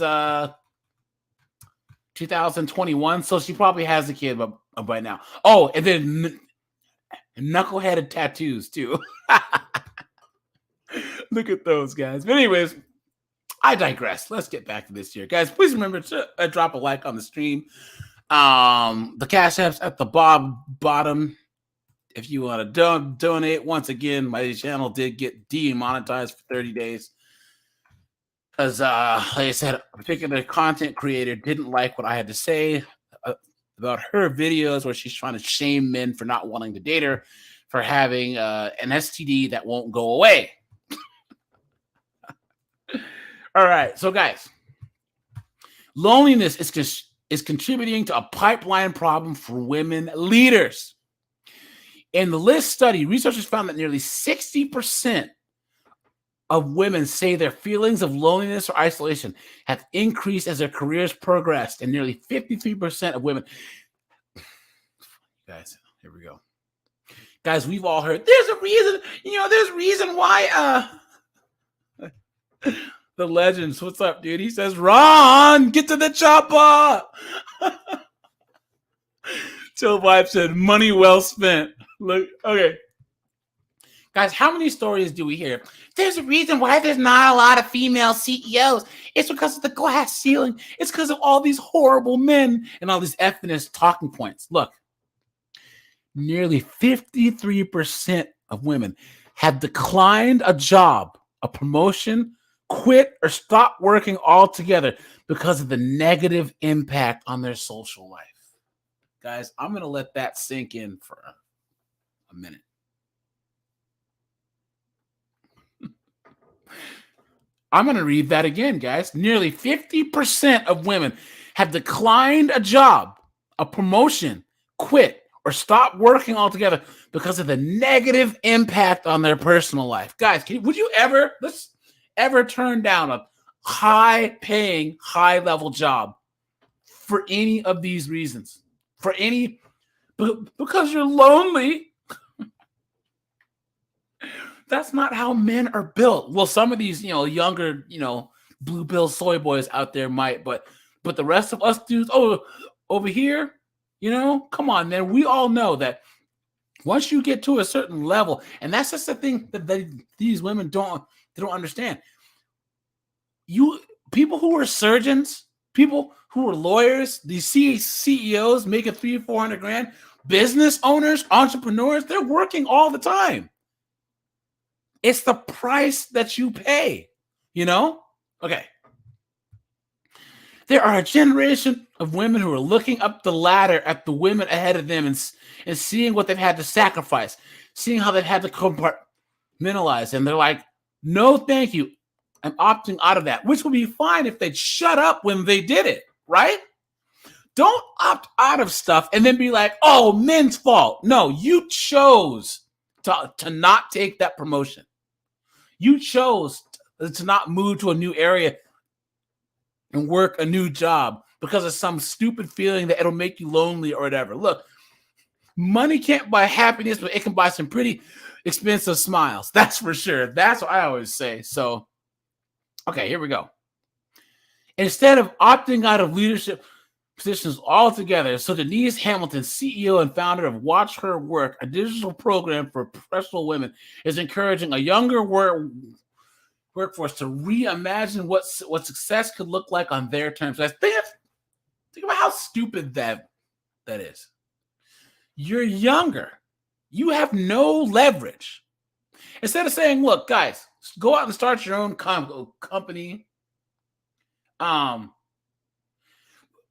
2021, so she probably has a kid by now. Oh, and then knuckleheaded tattoos too. Look at those guys. But anyways, I digress. Let's get back to this here, guys. Please remember to drop a like on the stream. The cash app's at the bottom. If you want to donate, once again, my channel did get demonetized for 30 days. Because, like I said, a particular content creator didn't like what I had to say about her videos where she's trying to shame men for not wanting to date her, for having an STD that won't go away. All right. So, guys, loneliness is contributing to a pipeline problem for women leaders. In the list study, researchers found that nearly 60% of women say their feelings of loneliness or isolation have increased as their careers progressed, and nearly 53% of women. Guys, here we go. Guys, we've all heard there's a reason, there's a reason why the legends. What's up, dude? He says, Ron, get to the chopper. Till Vibe said, money well spent. Look, okay. Guys, how many stories do we hear? There's a reason why there's not a lot of female CEOs. It's because of the glass ceiling. It's because of all these horrible men and all these feminist talking points. Look, nearly 53% of women have declined a job, a promotion, quit, or stop working altogether because of the negative impact on their social life. Guys, I'm going to let that sink in for a minute. I'm going to read that again, guys. Nearly 50% of women have declined a job, a promotion, quit, or stop working altogether because of the negative impact on their personal life. Guys, would you ever turn down a high-paying, high-level job for any of these reasons? Because you're lonely? That's not how men are built. Well, some of these, younger, blue pill soy boys out there might, but the rest of us dudes, over here, come on, man. We all know that once you get to a certain level, and that's just the thing that these women don't understand. People who are surgeons, people who are lawyers, these CEOs making $300,000-400,000, business owners, entrepreneurs, they're working all the time. It's the price that you pay, Okay. There are a generation of women who are looking up the ladder at the women ahead of them and seeing what they've had to sacrifice, seeing how they've had to compartmentalize. And they're like, no, thank you. I'm opting out of that, which would be fine if they'd shut up when they did it, right? Don't opt out of stuff and then be like, oh, men's fault. No, you chose to not take that promotion. You chose to not move to a new area and work a new job because of some stupid feeling that it'll make you lonely or whatever. Look, money can't buy happiness, but it can buy some pretty expensive smiles. That's for sure. That's what I always say. So, okay, here we go. Instead of opting out of leadership positions altogether, so Denise Hamilton, CEO and founder of Watch Her Work, a digital program for professional women, is encouraging a younger workforce to reimagine what success could look like on their terms. Think about how stupid that is. You're younger. You have no leverage. Instead of saying, look, guys, go out and start your own company,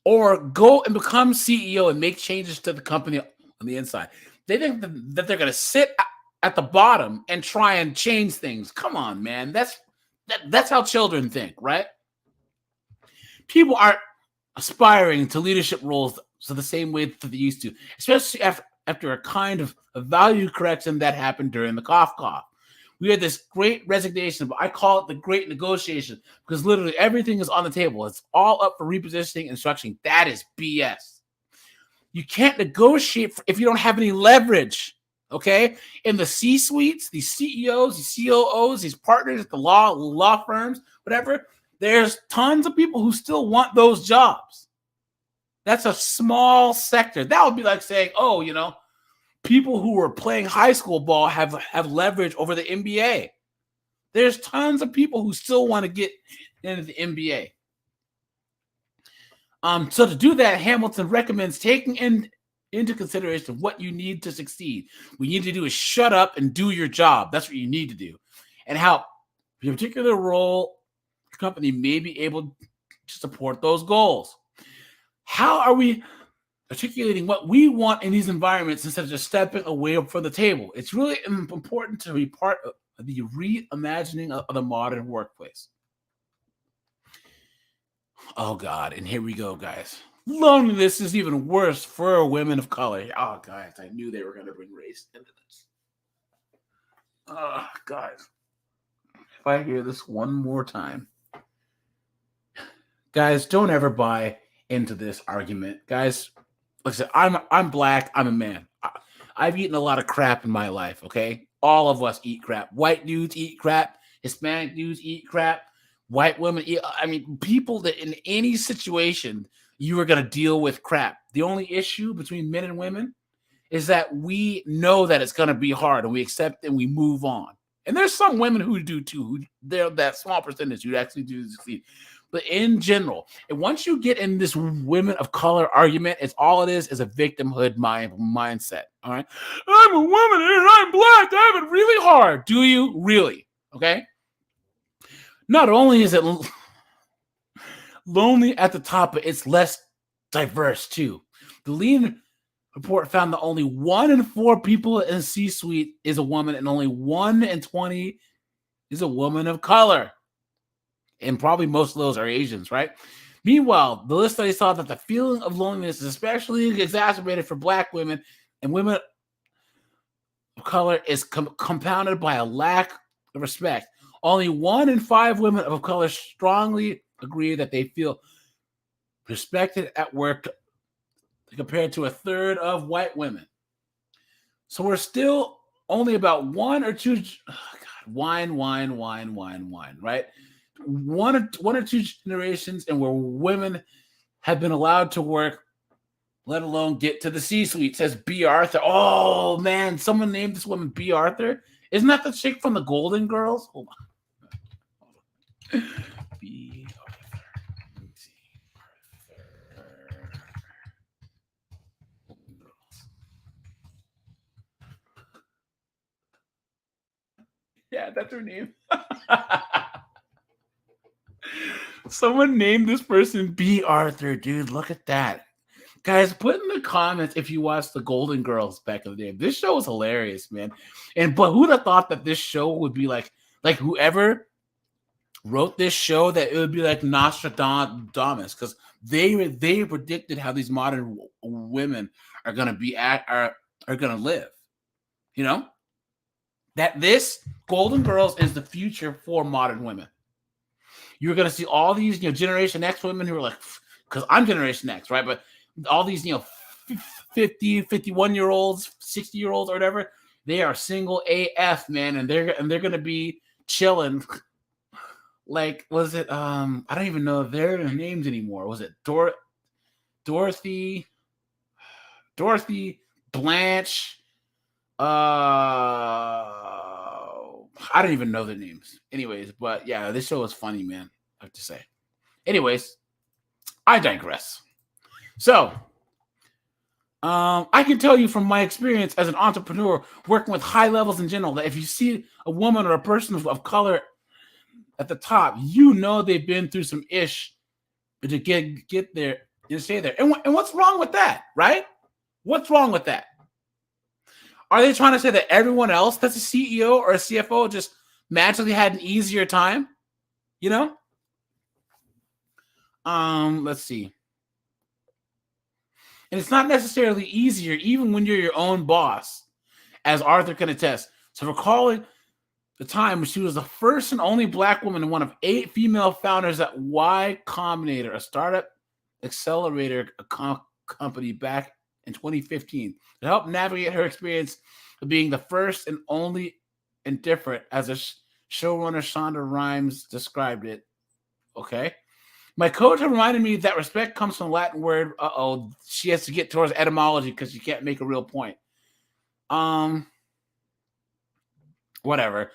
or go and become CEO and make changes to the company on the inside. They think that they're going to sit at the bottom and try and change things. Come on, man. That's how children think, right? People aren't aspiring to leadership roles the same way that they used to, especially after a kind of a value correction that happened during the cough. We had this great resignation, but I call it the great negotiation because literally everything is on the table. It's all up for repositioning and structuring. That is BS. You can't negotiate if you don't have any leverage, okay? In the C-suites, these CEOs, these COOs, these partners at the law firms, whatever, there's tons of people who still want those jobs. That's a small sector. That would be like saying, people who are playing high school ball have leverage over the NBA. There's tons of people who still want to get into the NBA. So to do that, Hamilton recommends taking into consideration what you need to succeed. What you need to do is shut up and do your job. That's what you need to do. And how your particular role company may be able to support those goals. How are we articulating what we want in these environments instead of just stepping away from the table? It's really important to be part of the reimagining of the modern workplace. Oh God, and here we go, guys. Loneliness is even worse for women of color. Oh, guys, I knew they were going to bring race into this. Oh, guys, if I hear this one more time, guys, don't ever buy into this argument, guys. Like I said, I'm black. I'm a man. I've eaten a lot of crap in my life. Okay, all of us eat crap. White dudes eat crap. Hispanic dudes eat crap. White women eat. I mean, people that in any situation you are going to deal with crap. The only issue between men and women is that we know that it's going to be hard and we accept and we move on. And there's some women who do too. They're that small percentage who actually do succeed. But in general, and once you get in this women of color argument, it's all it is a victimhood mindset. All right. I'm a woman and I'm black. I have it really hard. Do you really? Okay. Not only is it lonely at the top, but it's less diverse too. The lean report found that only 1 in 4 people in C-suite is a woman, and only 1 in 20 is a woman of color. And probably most of those are Asians, right? Meanwhile, the study saw that the feeling of loneliness is especially exacerbated for Black women, and women of color is compounded by a lack of respect. Only 1 in 5 women of color strongly agree that they feel respected at work compared to a third of white women. So we're still only about 1 or 2 wine, right? One or two generations and where women have been allowed to work, let alone get to the C-suite. Says B. Arthur. Oh man, someone named this woman B. Arthur. Isn't that the chick from the Golden Girls? Hold on. B. Arthur. Let me see. Arthur. Golden Girls. Yeah, that's her name. Someone named this person B. Arthur, dude. Look at that. Guys, put in the comments if you watched the Golden Girls back in the day. This show was hilarious, man. But who'd have thought that this show would be like whoever wrote this show, that it would be like Nostradamus, because they predicted how these modern women are gonna gonna live. You know? That this Golden Girls is the future for modern women. You're going to see all these, Generation X women who are like, because I'm Generation X, right? But all these, 50, 51-year-olds, 60-year-olds, or whatever, they are single AF, man, and they're going to be chilling. Like, was it? I don't even know their names anymore. Was it Dorothy, Blanche? I don't even know their names. Anyways, but yeah, this show is funny, man. I have to say. Anyways, I digress. So, I can tell you from my experience as an entrepreneur working with high levels in general that if you see a woman or a person of color at the top, they've been through some ish to get there and stay there. And what's wrong with that, right? What's wrong with that? Are they trying to say that everyone else that's a CEO or a CFO just magically had an easier time? Let's see. And it's not necessarily easier, even when you're your own boss, as Arthur can attest. So recalling the time when she was the first and only Black woman and one of 8 female founders at Y Combinator, a startup accelerator company back in 2015, to help navigate her experience of being the first and only and different, as a showrunner Shonda Rhimes described it. Okay. My coach reminded me that respect comes from the Latin word. She has to get towards etymology because she can't make a real point. Whatever.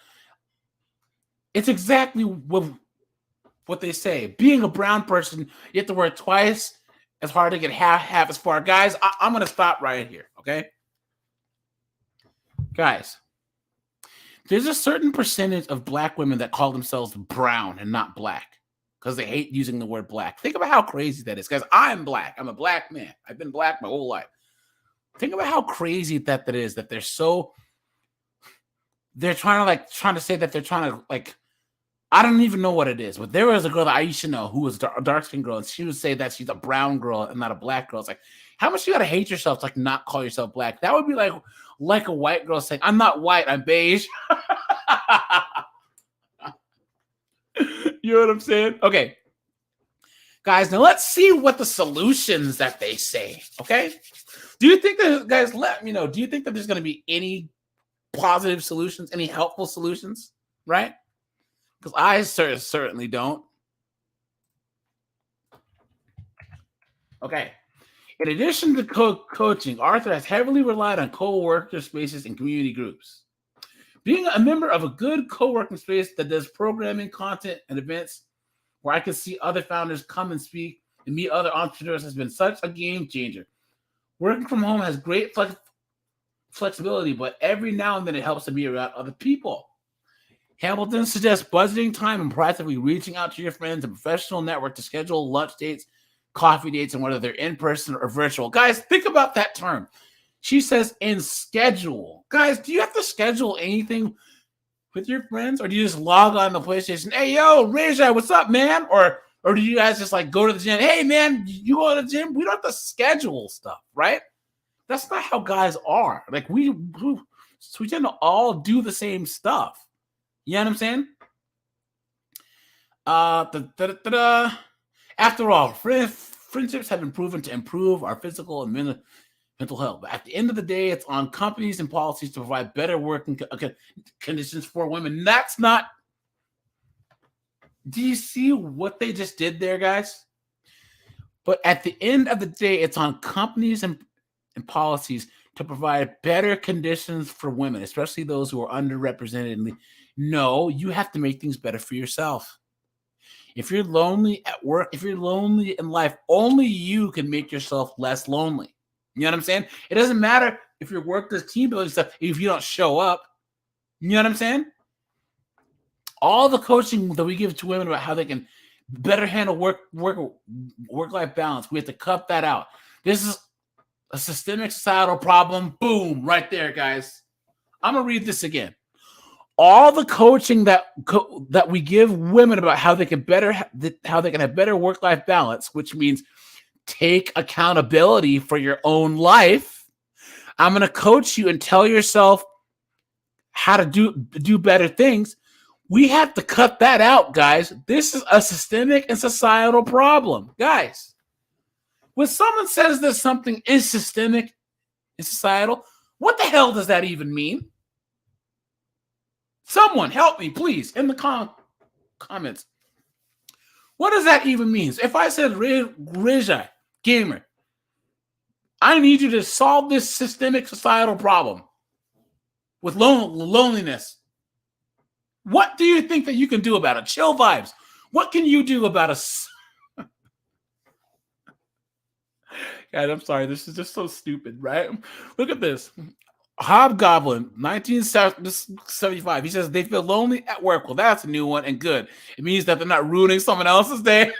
It's exactly what they say. Being a brown person, you have to work twice as hard to get half as far. Guys, I'm going to stop right here, okay? Guys, there's a certain percentage of Black women that call themselves brown and not Black because they hate using the word Black. Think about how crazy that is, guys. I'm Black. I'm a Black man. I've been Black my whole life. Think about how crazy that is, that they're trying to say that they're trying to I don't even know what it is, but there was a girl that I used to know who was a dark skinned girl, and she would say that she's a brown girl and not a black girl. It's like, how much you gotta hate yourself to like not call yourself black? That would be like a white girl saying, "I'm not white, I'm beige." You know what I'm saying? Okay, guys. Now let's see what the solutions that they say. Okay, do you think that, guys? Let me know. Do you think that there's gonna be any positive solutions, any helpful solutions? Right? Because I certainly don't. Okay. In addition to coaching, Arthur has heavily relied on co-worker spaces and community groups. Being a member of a good co-working space that does programming, content, and events where I can see other founders come and speak and meet other entrepreneurs has been such a game changer. Working from home has great flexibility, but every now and then it helps to be around other people. Hamilton suggests budgeting time and proactively reaching out to your friends and professional network to schedule lunch dates, coffee dates, and whether they're in person or virtual. Guys, think about that term. She says in schedule. Guys, do you have to schedule anything with your friends, or do you just log on the PlayStation? Hey, yo, Reja, what's up, man? Or do you guys just like go to the gym? Hey, man, you go to the gym? We don't have to schedule stuff, right? That's not how guys are. Like we tend to all do the same stuff. You know what I'm saying? After all, friendships have been proven to improve our physical and mental health. But at the end of the day, it's on companies and policies to provide better working conditions for women. That's not. Do you see what they just did there, guys? But at the end of the day, it's on companies and policies to provide better conditions for women, especially those who are underrepresented. No, you have to make things better for yourself. If you're lonely at work, if you're lonely in life, only you can make yourself less lonely. You know what I'm saying? It doesn't matter if your work does team building stuff if you don't show up. You know what I'm saying? All the coaching that we give to women about how they can better handle work-life balance, we have to cut that out. This is a systemic societal problem. Boom, right there, guys. I'm gonna read this again. All the coaching that we give women about how they can have better work-life balance, which means take accountability for your own life. I'm going to coach you and tell yourself how to do better things. We have to cut that out, guys. This is a systemic and societal problem, guys. When someone says that something is systemic and societal, what the hell does that even mean? Someone help me, please, in the comments. What does that even mean? If I said, Reja, gamer, I need you to solve this systemic societal problem with loneliness. What do you think that you can do about it? Chill vibes. What can you do about us? God, I'm sorry. This is just so stupid, right? Look at this. Hobgoblin, 1975. He says they feel lonely at work. Well, that's a new one and good. It means that they're not ruining someone else's day.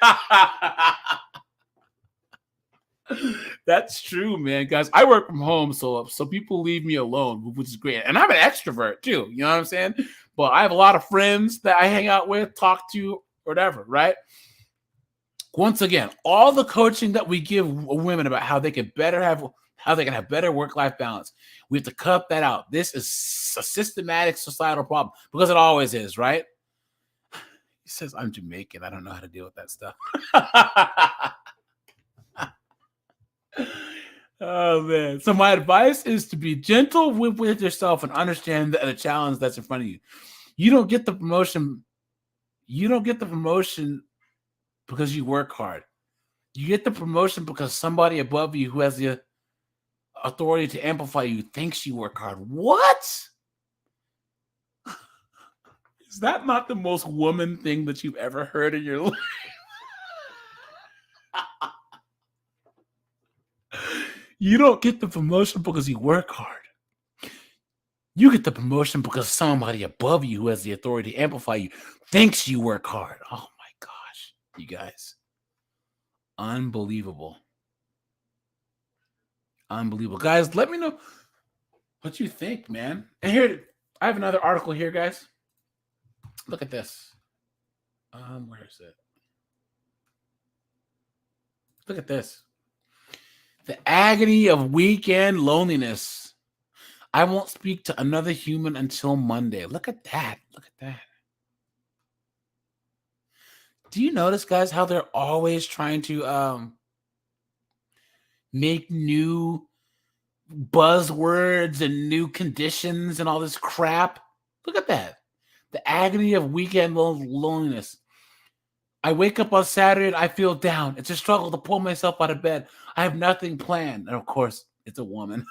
That's true, man. Guys, I work from home, so people leave me alone, which is great. And I'm an extrovert too. You know what I'm saying? But I have a lot of friends that I hang out with, talk to, whatever, right? Once again, all the coaching that we give women about how they can have better work-life balance, we have to cut that out. This is a systematic societal problem because it always is, right? He says, I'm Jamaican. I don't know how to deal with that stuff. Oh, man. So my advice is to be gentle with yourself and understand the challenge that's in front of you. You don't get the promotion. You don't get the promotion because you work hard. You get the promotion because somebody above you who has the authority to amplify you thinks you work hard. What? Is that not the most woman thing that you've ever heard in your life? You don't get the promotion because you work hard. You get the promotion because somebody above you who has the authority to amplify you thinks you work hard. Oh my gosh, you guys. Unbelievable. Unbelievable. Guys, let me know what you think, man. And here, I have another article here, guys. Look at this. Where is it? Look at this. The agony of weekend loneliness. I won't speak to another human until Monday. Look at that. Look at that. Do you notice, guys, how they're always trying to make new buzzwords and new conditions and all this crap? Look at that. The agony of weekend loneliness. I wake up on Saturday and I feel down. It's a struggle to pull myself out of bed. I have nothing planned. And of course, it's a woman.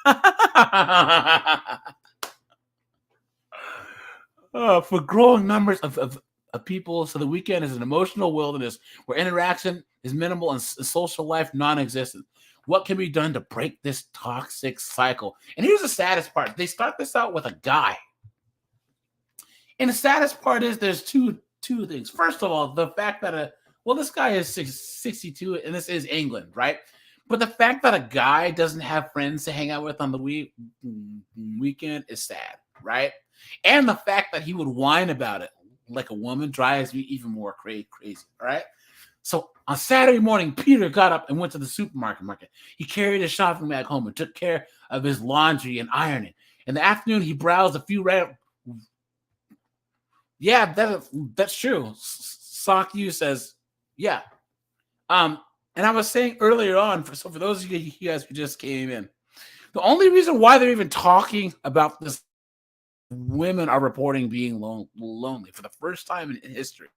For growing numbers of people, so the weekend is an emotional wilderness where interaction is minimal and social life non-existent. What can be done to break this toxic cycle? And here's the saddest part. They start this out with a guy. And the saddest part is there's two things. First of all, the fact that this guy is 62 and this is England, right? But the fact that a guy doesn't have friends to hang out with on the weekend is sad, right? And the fact that he would whine about it like a woman drives me even more crazy, right? So on Saturday morning, Peter got up and went to the supermarket. He carried his shopping bag home and took care of his laundry and ironing. In the afternoon, he browsed a few Yeah, that's true. Sock U says, yeah. And I was saying earlier on, for those of you guys who just came in, the only reason why they're even talking about this, women are reporting being lonely for the first time in history.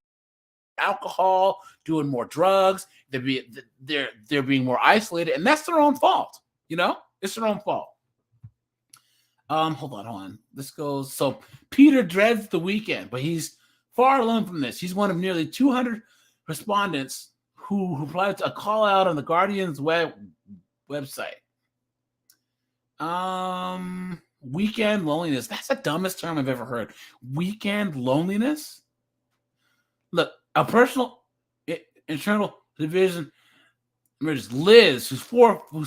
Alcohol, doing more drugs, they're being more isolated, and that's their own fault. It's their own fault. Hold on. This goes. So Peter dreads the weekend, but he's far alone from this. He's one of nearly 200 respondents who replied to a call out on the Guardian's website. Weekend loneliness. That's the dumbest term I've ever heard. Weekend loneliness. Look, a personal internal division. Liz, who's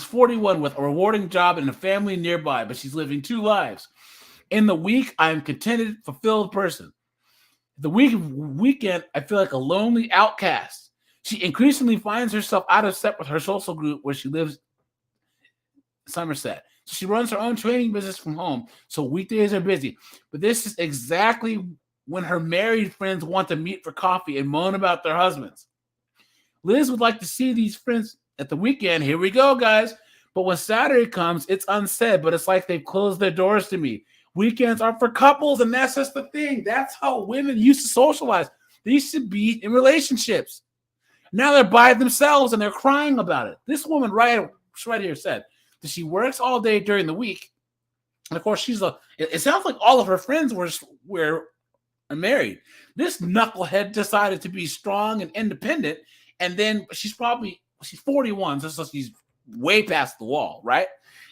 41 with a rewarding job and a family nearby, but she's living two lives. In the week, I am contented, fulfilled person. The weekend, I feel like a lonely outcast. She increasingly finds herself out of step with her social group where she lives, Somerset. So she runs her own training business from home, so weekdays are busy. But this is exactly when her married friends want to meet for coffee and moan about their husbands. Liz would like to see these friends at the weekend. Here we go, guys. But when Saturday comes, it's unsaid, but it's like they've closed their doors to me. Weekends are for couples, and that's just the thing. That's how women used to socialize. They used to be in relationships. Now they're by themselves, and they're crying about it. This woman right here said that she works all day during the week. And, of course, it sounds like all of her friends were married. This knucklehead decided to be strong and independent, and then she's 41, so she's way past the wall, right?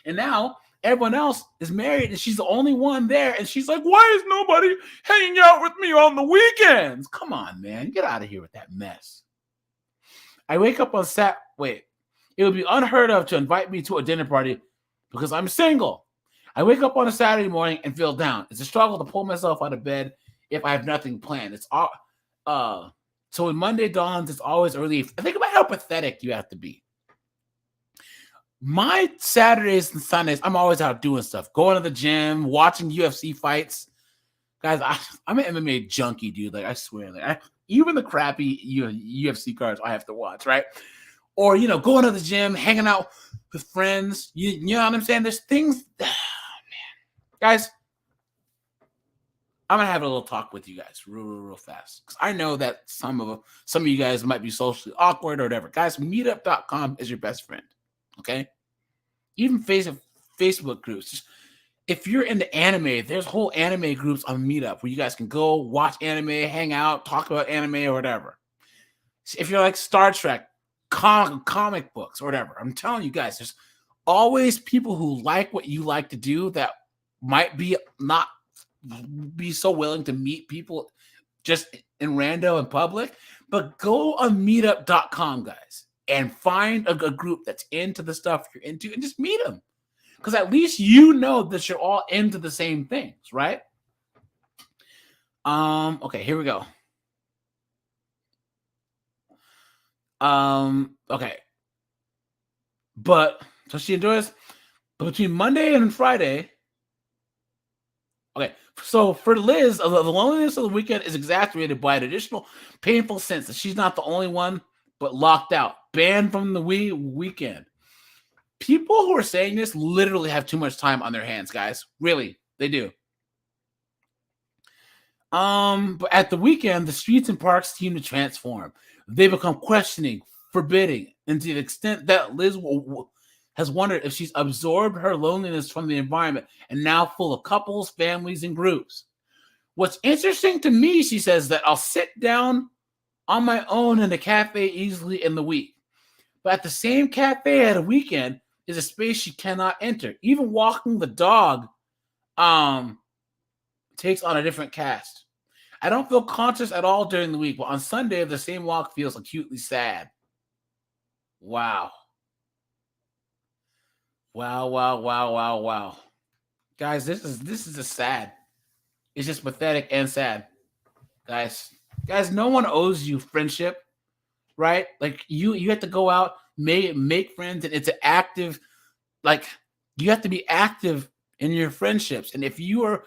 And now everyone else is married, and she's the only one there, and she's like, why is nobody hanging out with me on the weekends? Come on, man. Get out of here with that mess. I wake up on It would be unheard of to invite me to a dinner party because I'm single. I wake up on a Saturday morning and feel down. It's a struggle to pull myself out of bed if I have nothing planned. It's all so when Monday dawns, it's always early. Think about how pathetic you have to be. My Saturdays and Sundays, I'm always out doing stuff, going to the gym, watching UFC fights. Guys, I'm an MMA junkie, dude. Like, I swear, even the crappy UFC cards I have to watch, right? Or, going to the gym, hanging out with friends. You know what I'm saying? There's things, man. Guys, I'm gonna have a little talk with you guys real fast because I know that some of you guys might be socially awkward or whatever. Guys, meetup.com is your best friend. Okay, even Facebook groups. Just, if you're into anime, there's whole anime groups on Meetup where you guys can go watch anime, hang out, talk about anime or whatever. If you're like Star Trek, comic books or whatever, I'm telling you guys, there's always people who like what you like to do that might be not be so willing to meet people just in rando in public. But go on meetup.com, guys, and find a group that's into the stuff you're into and just meet them. Because at least you know that you're all into the same things, right? Okay, here we go. Okay. But so she enjoys, but between Monday and Friday. Okay, so for Liz, the loneliness of the weekend is exacerbated by an additional painful sense that she's not the only one, but locked out, banned from the weekend. People who are saying this literally have too much time on their hands, guys. Really, they do. But at the weekend, the streets and parks seem to transform. They become questioning, forbidding, and to the extent that Liz has wondered if she's absorbed her loneliness from the environment and now full of couples, families, and groups. What's interesting to me, she says, that I'll sit down on my own in a cafe easily in the week. But at the same cafe at a weekend is a space she cannot enter. Even walking the dog takes on a different cast. I don't feel conscious at all during the week, but on Sunday, the same walk feels acutely sad. Wow. Wow. Guys, this is just sad. It's just pathetic and sad. Guys, no one owes you friendship, right? Like you have to go out, make friends, and it's an active, like you have to be active in your friendships. And if you are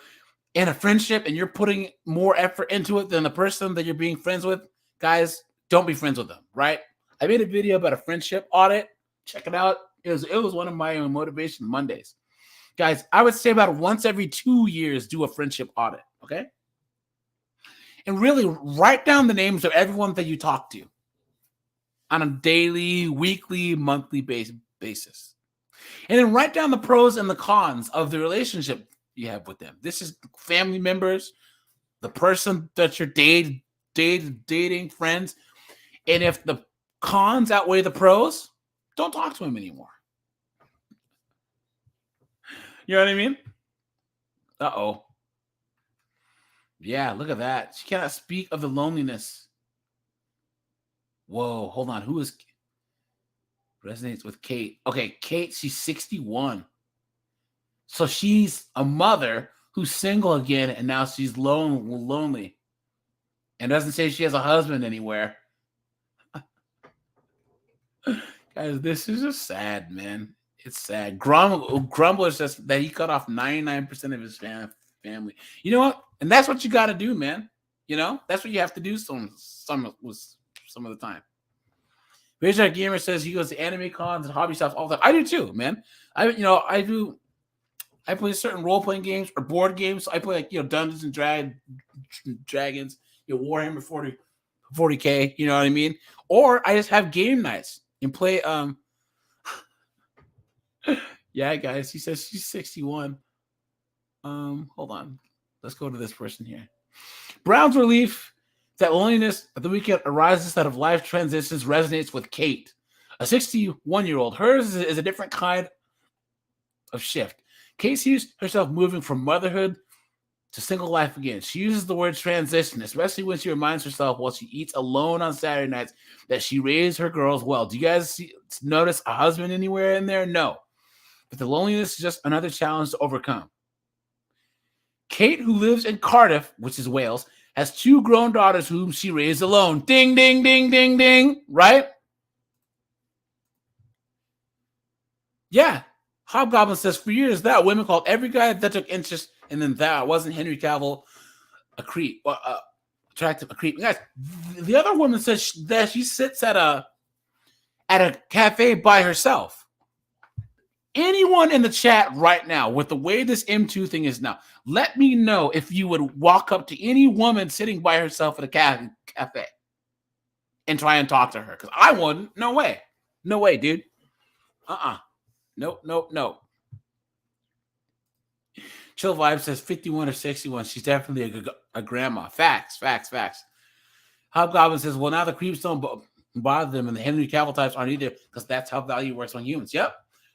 in a friendship and you're putting more effort into it than the person that you're being friends with, guys, don't be friends with them, right? I made a video about a friendship audit. Check it out. It was one of my motivation Mondays. Guys, I would say about once every 2 years, do a friendship audit, okay? And really write down the names of everyone that you talk to on a daily, weekly, monthly basis. And then write down the pros and the cons of the relationship you have with them. This is family members, the person that you're dating, friends. And if the cons outweigh the pros, don't talk to him anymore. You know what I mean? Uh-oh. Yeah, look at that. She cannot speak of the loneliness. Whoa, hold on. Who is resonates with Kate? Okay, Kate, she's 61. So she's a mother who's single again, and now she's lonely. And doesn't say she has a husband anywhere. Guys, this is just sad, man. It's sad. Grumbler says that he cut off 99% of his family. You know what? And that's what you got to do, man. You know, that's what you have to do some of the time. Richard Gamer says he goes to anime cons and hobby shops all the time. I do too, man. I play certain role playing games or board games. I play Dungeons and Dragons, Warhammer 40K. You know what I mean? Or I just have game nights and play. Yeah, guys. He says she's 61. Hold on. Let's go to this person here. Brown's relief that loneliness at the weekend arises out of life transitions resonates with Kate, a 61-year-old. Hers is a different kind of shift. Kate sees herself moving from motherhood to single life again. She uses the word transition, especially when she reminds herself while she eats alone on Saturday nights that she raised her girls well. Do you guys notice a husband anywhere in there? No. But the loneliness is just another challenge to overcome. Kate, who lives in Cardiff, which is Wales, has 2 grown daughters whom she raised alone. Ding, ding, ding, ding, ding. Right? Yeah. Hobgoblin says, for years, that women called every guy that took interest in them that wasn't Henry Cavill a creep. Attractive a creep. Guys, the other woman says that she sits at a cafe by herself. Anyone in the chat right now, with the way this M2 thing is now, let me know if you would walk up to any woman sitting by herself at a cafe and try and talk to her. Because I wouldn't. No way. No way, dude. Nope. Chill Vibe says 51 or 61. She's definitely a grandma. Facts. Hobgoblin says, well, now the creeps don't bother them, and the Henry Cavill types aren't either, because that's how value works on humans. Yep.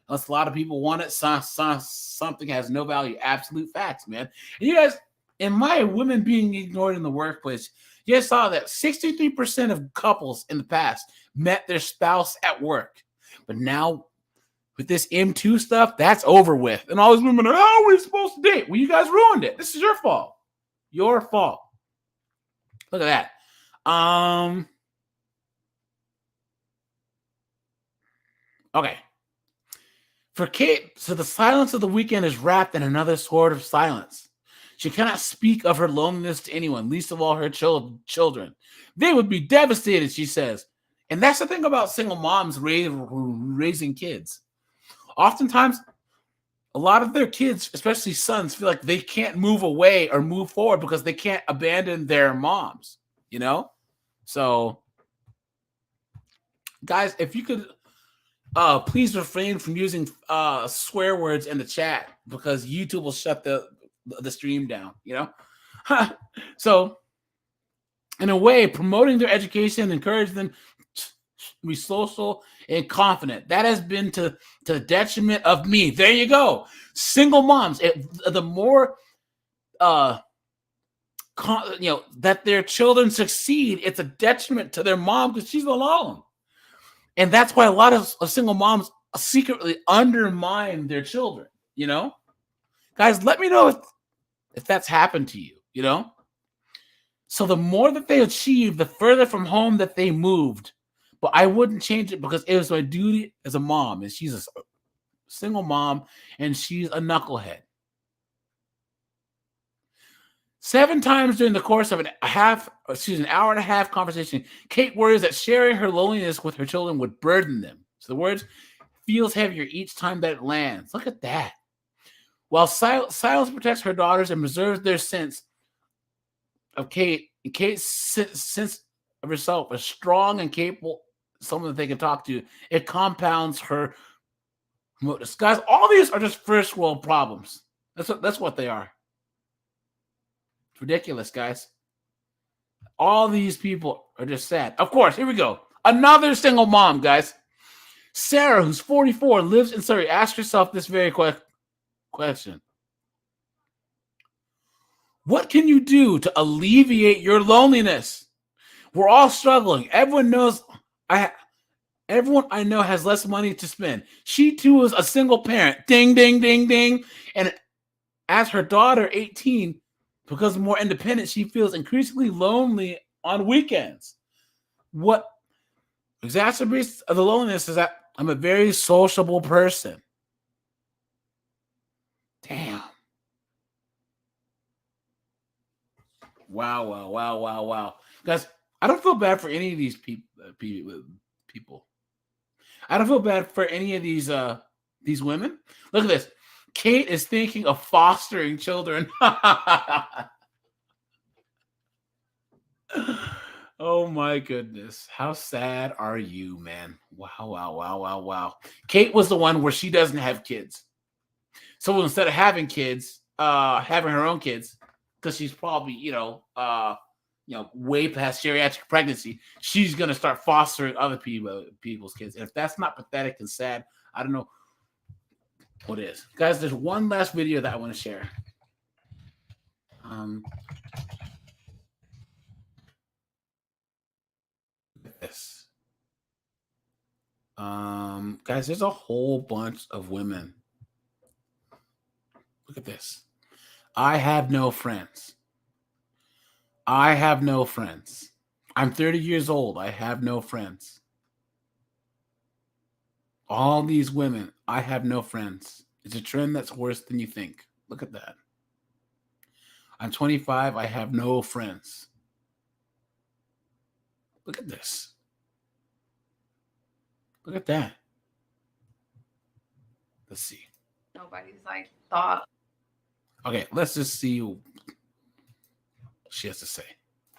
Unless a lot of people want it, something has no value. Absolute facts, man. And you guys, in my women being ignored in the workplace, you guys saw that 63% of couples in the past met their spouse at work. But now, with this M2 stuff, that's over with. And all these women are, oh, we're supposed to date. Well, you guys ruined it. This is your fault. Your fault. Look at that. Okay. For Kate, so the silence of the weekend is wrapped in another sort of silence. She cannot speak of her loneliness to anyone, least of all her children. They would be devastated, she says. And that's the thing about single moms raising kids. Oftentimes, a lot of their kids, especially sons, feel like they can't move away or move forward because they can't abandon their moms, you know? So, guys, if you could please refrain from using swear words in the chat because YouTube will shut the stream down, you know? So, in a way, promoting their education, encourage them to be social and confident. That has been to the detriment of me. There you go. Single moms. The more that their children succeed, it's a detriment to their mom because she's alone. And that's why a lot of single moms secretly undermine their children, you know? Guys, let me know if that's happened to you, you know? So the more that they achieved, the further from home that they moved. But I wouldn't change it because it was my duty as a mom. And she's a single mom and she's a knucklehead. 7 times during the course of an hour and a half conversation, Kate worries that sharing her loneliness with her children would burden them. So the words feels heavier each time that it lands. Look at that. While silence protects her daughters and preserves their sense of Kate's sense of herself as strong and capable, someone that they can talk to, it compounds her motives. Guys, all these are just first world problems. That's what they are. It's ridiculous, guys. All these people are just sad. Of course, here we go. Another single mom, guys. Sarah, who's 44, lives in Surrey. Ask yourself this very question. What can you do to alleviate your loneliness? We're all struggling. Everyone I know has less money to spend. She too is a single parent. Ding, ding, ding, ding. And as her daughter, 18, becomes more independent, she feels increasingly lonely on weekends. What exacerbates the loneliness is that I'm a very sociable person. Damn. Wow. Guys, I don't feel bad for any of these people. I don't feel bad for any of these women. Look at this. Kate is thinking of fostering children. Oh my goodness. How sad are you, man? Wow. Kate was the one where she doesn't have kids. So instead of having kids, having her own kids, because she's probably, way past geriatric pregnancy, she's gonna start fostering other people's kids. And if that's not pathetic and sad, I don't know what is. Guys, there's one last video that I want to share. This. Guys, there's a whole bunch of women. Look at this. I have no friends. I'm 30 years old. I have no friends. All these women, I have no friends. It's a trend that's worse than you think. Look at that. I'm 25. I have no friends. Look at this. Look at that. Let's see. Nobody's thought. Okay, let's just see what she has to say.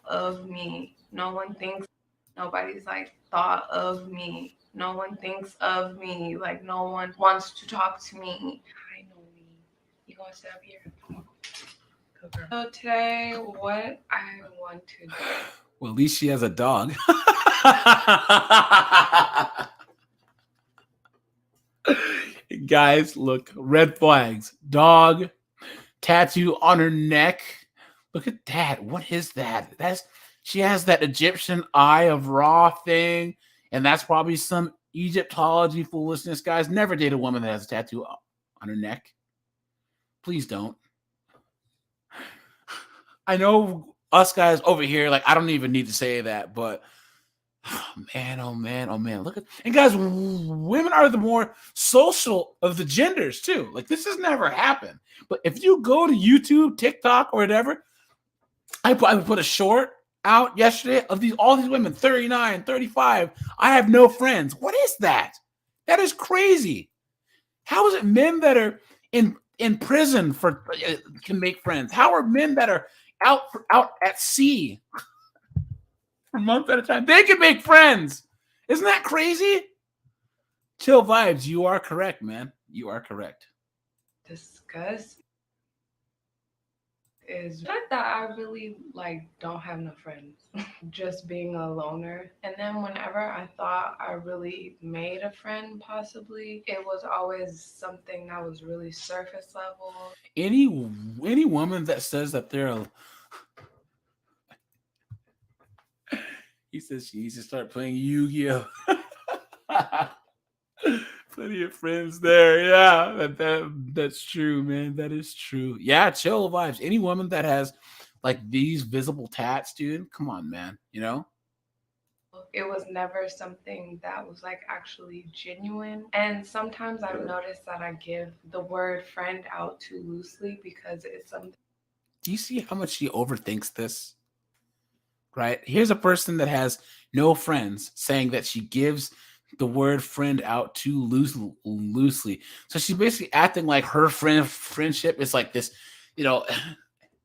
Of me. No one thinks. Nobody's thought of me. No one thinks of me. No one wants to talk to me. I know me. You gonna sit up here? So today, what I want to do. Well, at least she has a dog. Guys, look, red flags. Dog, tattoo on her neck. Look at that. What is that? She has that Egyptian Eye of Ra thing, and that's probably some Egyptology foolishness. Guys, never date a woman that has a tattoo on her neck. Please don't. I know us guys over here, I don't even need to say that, but Oh man, oh man, oh man. Look at, and guys, women are the more social of the genders too. Like this has never happened. But if you go to YouTube, TikTok, or whatever, I put a short out yesterday of all these women, 39, 35. I have no friends. What is that? That is crazy. How is it men that are in prison for can make friends? How are men that are out at sea for months at a time, they can make friends? Isn't that crazy? Chill vibes. You are correct, man. You are correct. Discuss is the fact that I really like don't have no friends. Just being a loner. And then whenever I thought I really made a friend, possibly, it was always something that was really surface level. Any woman that says that they're a, he says she needs to start playing Yu-Gi-Oh. Plenty of friends there. Yeah, that's true, man. That is true. Yeah, chill vibes. Any woman that has like these visible tats, dude, come on, man. You know? It was never something that was like actually genuine. And sometimes I've noticed that I give the word friend out too loosely because it's something. Do you see how much she overthinks this? Right? Here's a person that has no friends saying that she gives the word friend out too loosely. So she's basically acting like her friendship is like this, you know,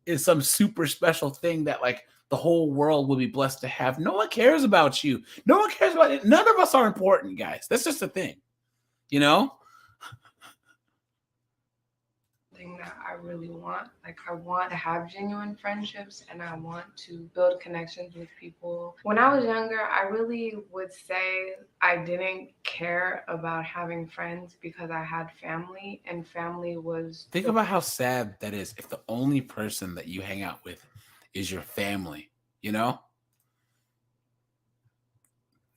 is some super special thing that like the whole world will be blessed to have. No one cares about you. No one cares about it. None of us are important, guys. That's just the thing, you know? That I really want. Like I want to have genuine friendships and I want to build connections with people. When I was younger, I really would say I didn't care about having friends because I had family and family was. Think about how sad that is if the only person that you hang out with is your family, you know?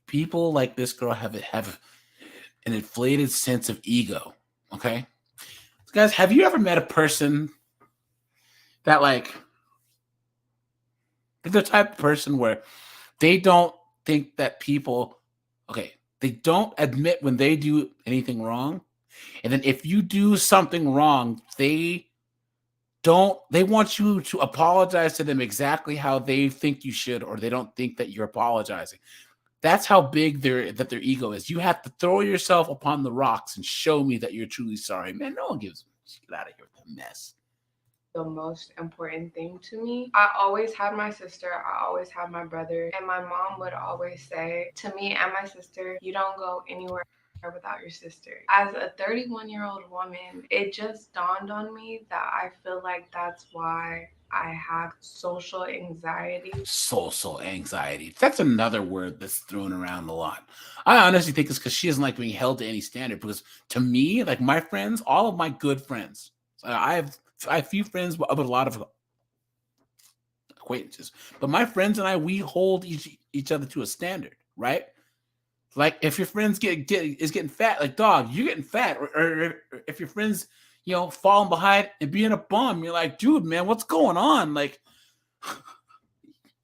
People like this girl have an inflated sense of ego, okay? Guys, have you ever met a person that like they're the type of person where they don't think that people, okay, they don't admit when they do anything wrong, and then if you do something wrong, they want you to apologize to them exactly how they think you should, or they don't think that you're apologizing. That's how big their ego is. You have to throw yourself upon the rocks and show me that you're truly sorry. Man, no one gives get out of here with the mess. The most important thing to me. I always had my sister, I always had my brother, and my mom would always say to me and my sister, you don't go anywhere without your sister. As a 31-year-old woman, it just dawned on me that I feel like that's why I have social anxiety. Social anxiety. That's another word that's thrown around a lot. I honestly think it's because she doesn't like being held to any standard. Because to me, like my friends, all of my good friends, I have few friends, but a lot of acquaintances. But my friends and I, we hold each other to a standard, right? Like if your friends is getting fat, like dog, you're getting fat, or if your friends, you know, falling behind and being a bum, you're like, dude, man, what's going on? Like,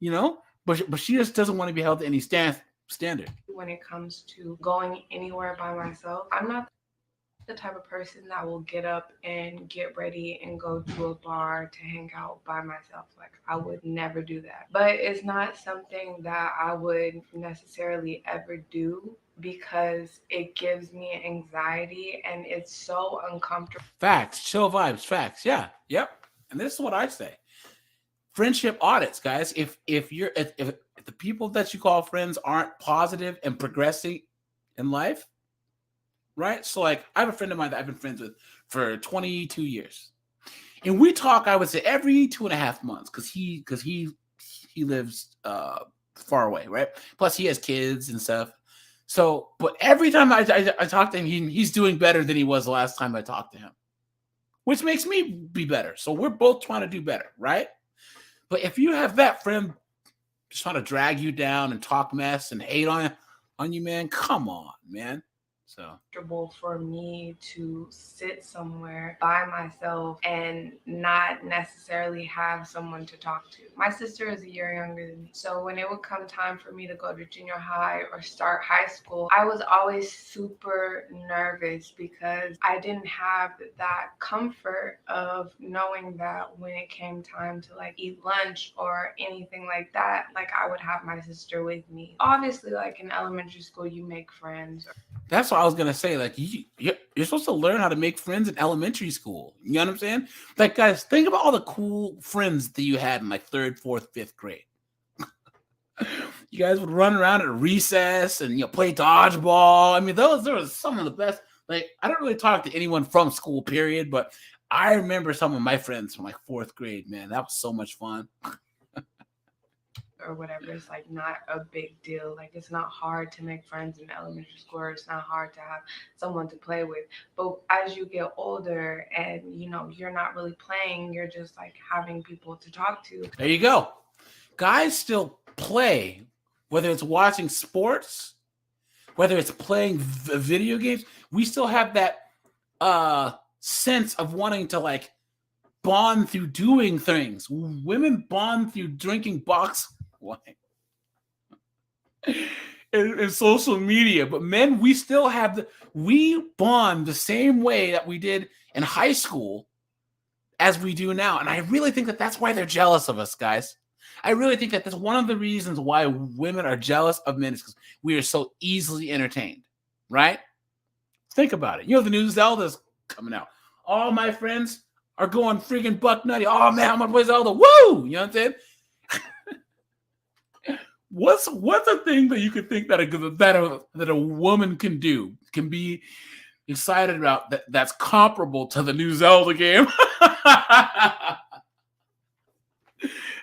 you know, but she just doesn't want to be held to any standard. When it comes to going anywhere by myself, I'm not the type of person that will get up and get ready and go to a bar to hang out by myself. Like I would never do that. But it's not something that I would necessarily ever do because it gives me anxiety and it's so uncomfortable. Facts, chill vibes, facts. Yeah, yep. And this is what I say. Friendship audits, guys. If the people that you call friends aren't positive and progressing in life, right? So like I have a friend of mine that I've been friends with for 22 years. And we talk, I would say, every 2.5 months because he lives far away, right? Plus he has kids and stuff. So, but every time I talk to him, he's doing better than he was the last time I talked to him, which makes me be better. So we're both trying to do better, right? But if you have that friend just trying to drag you down and talk mess and hate on you, man, come on, man. So comfortable for me to sit somewhere by myself and not necessarily have someone to talk to. My sister is a year younger than me. So when it would come time for me to go to junior high or start high school, I was always super nervous because I didn't have that comfort of knowing that when it came time to like eat lunch or anything like that, like I would have my sister with me. Obviously, like in elementary school, you make friends. that's what I was gonna say. Like you're supposed to learn how to make friends in elementary school. You know what I'm saying? Like, guys, think about all the cool friends that you had in like third, fourth, fifth grade. You guys would run around at recess and play dodgeball. I mean, those were some of the best. Like, I don't really talk to anyone from school, period, but I remember some of my friends from like fourth grade. Man, that was so much fun. Or whatever, it's like not a big deal. Like it's not hard to make friends in elementary school, or it's not hard to have someone to play with. But as you get older and you're not really playing, you're just like having people to talk to. There you go. Guys still play, whether it's watching sports, whether it's playing video games. We still have that sense of wanting to like bond through doing things. Women bond through drinking box wine and social media, but men, we still have we bond the same way that we did in high school as we do now. And I really think that that's why they're jealous of us, guys. I really think that that's one of the reasons why women are jealous of men, is because we are so easily entertained, right? Think about it. The new Zelda's coming out. All my friends are going freaking buck nutty. Oh man, I'm gonna play Zelda. Woo! You know what I'm saying? What's a thing that you could think that a woman can do, can be excited about, that's comparable to the new Zelda game?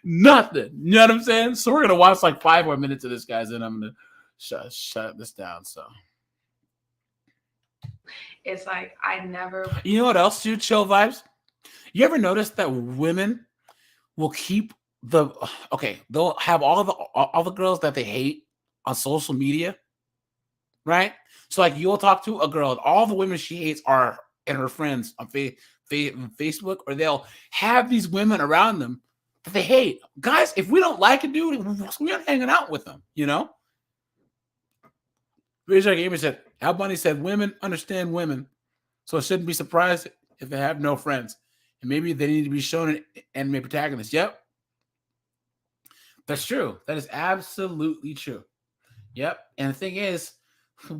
Nothing. You know what I'm saying? So we're gonna watch like 5 more minutes of this, guys, and I'm gonna shut this down. So it's like I never. You know what else, dude? Chill vibes. You ever notice that women will keep they'll have all the girls that they hate on social media, right? So like you'll talk to a girl and all the women she hates are and her friends on Facebook, or they'll have these women around them that they hate. Guys, if we don't like a dude, we're not hanging out with them, Razor Gamer said, Al Bunny said, women understand women, so it shouldn't be surprised if they have no friends. And maybe they need to be shown an anime protagonist. Yep. That's true. That is absolutely true. Yep. And the thing is, so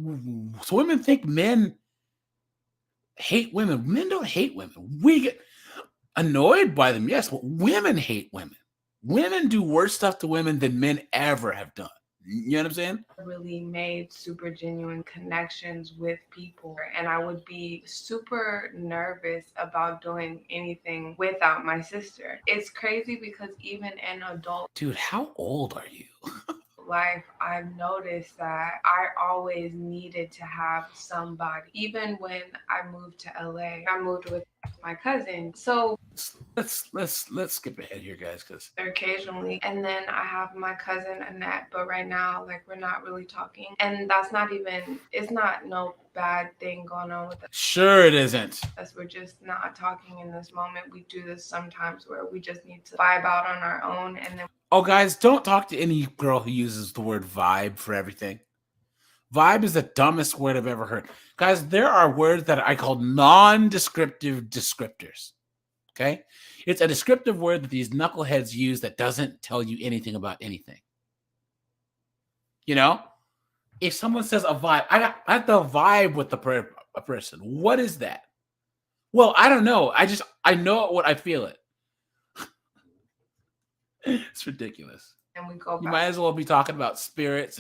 women think men hate women. Men don't hate women. We get annoyed by them, yes, but women hate women. Women do worse stuff to women than men ever have done. You know what I'm saying? Really made super genuine connections with people, and I would be super nervous about doing anything without my sister. It's crazy because even in adult, dude, how old are you? Life, I've noticed that I always needed to have somebody. Even when I moved to LA, I moved with my cousin. So let's skip ahead here, guys, because occasionally, and then I have my cousin Annette, but right now, like, we're not really talking, and that's not even. It's not no bad thing going on with us. Sure, it isn't. We're just not talking in this moment. We do this sometimes where we just need to vibe out on our own, and then. Oh, guys, don't talk to any girl who uses the word vibe for everything. Vibe is the dumbest word I've ever heard. Guys, there are words that I call non-descriptive descriptors. Okay? It's a descriptive word that these knuckleheads use that doesn't tell you anything about anything. If someone says a vibe, I have to vibe with a person. What is that? Well, I don't know. I know it when I feel it. It's ridiculous. And we go back. You might as well be talking about spirits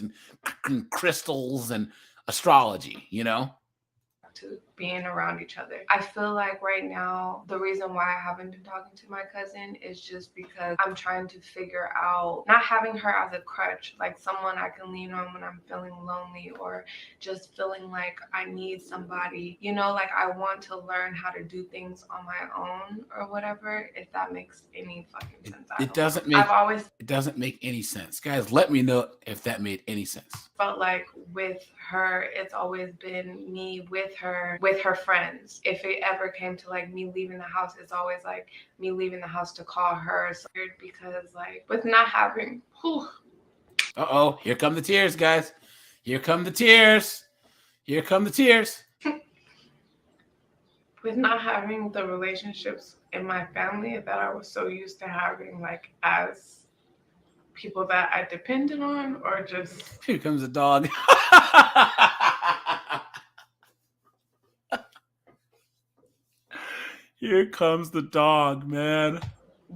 and crystals and astrology, To being around each other. I feel like right now, the reason why I haven't been talking to my cousin is just because I'm trying to figure out not having her as a crutch, like someone I can lean on when I'm feeling lonely or just feeling like I need somebody. You know, like I want to learn how to do things on my own or whatever, if that makes any fucking sense. It doesn't make it doesn't make any sense. Guys, let me know if that made any sense. Felt like with her, it's always been me with her friends. If it ever came to like me leaving the house, it's always like me leaving the house to call her. So weird because like with not having Uh-oh, here come the tears, guys. Here come the tears. Here come the tears. With not having the relationships in my family that I was so used to having, like as people that I depended on, or just here comes the dog. Here comes the dog, man.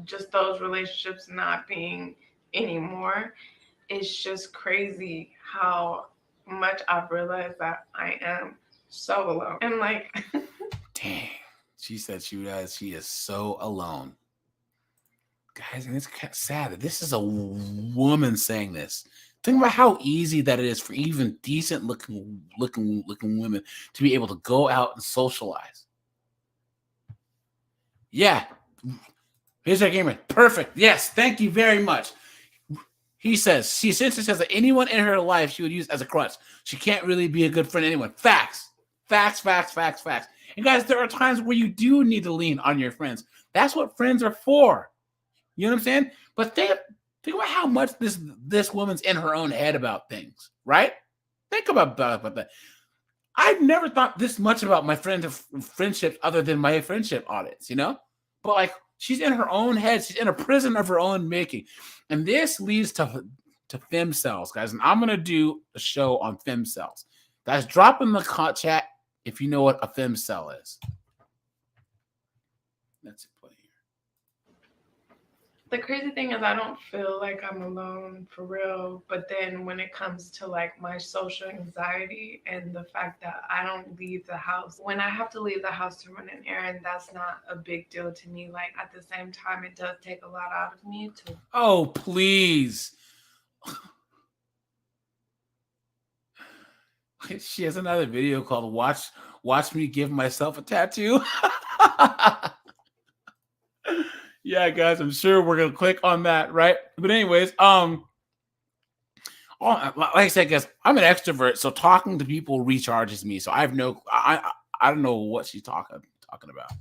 Just those relationships not being anymore. It's just crazy how much I've realized that I am so alone. And like dang, she said she is so alone. Guys, and it's kind of sad that this is a woman saying this. Think about how easy that it is for even decent looking women to be able to go out and socialize. Yeah. Here's our gamer. Perfect. Yes, thank you very much. He says, she essentially says that anyone in her life she would use as a crutch. She can't really be a good friend to anyone. Facts. Facts. And guys, there are times where you do need to lean on your friends. That's what friends are for. You know what I'm saying? But think about how much this woman's in her own head about things, right? Think about that. I've never thought this much about my friendships other than my friendship audits, you know? But like, she's in her own head. She's in a prison of her own making. And this leads to femcells, guys. And I'm going to do a show on femcells. Guys, drop in the chat if you know what a femcell is. That's it. The crazy thing is I don't feel like I'm alone for real, but then when it comes to like my social anxiety and the fact that I don't leave the house, when I have to leave the house to run an errand, that's not a big deal to me. Like at the same time, it does take a lot out of me to. Oh, please. She has another video called Watch Me Give Myself a Tattoo. Yeah, guys, I'm sure we're gonna click on that, right? But anyways, like I said, guys, I'm an extrovert, so talking to people recharges me. So I don't know what she's talking about.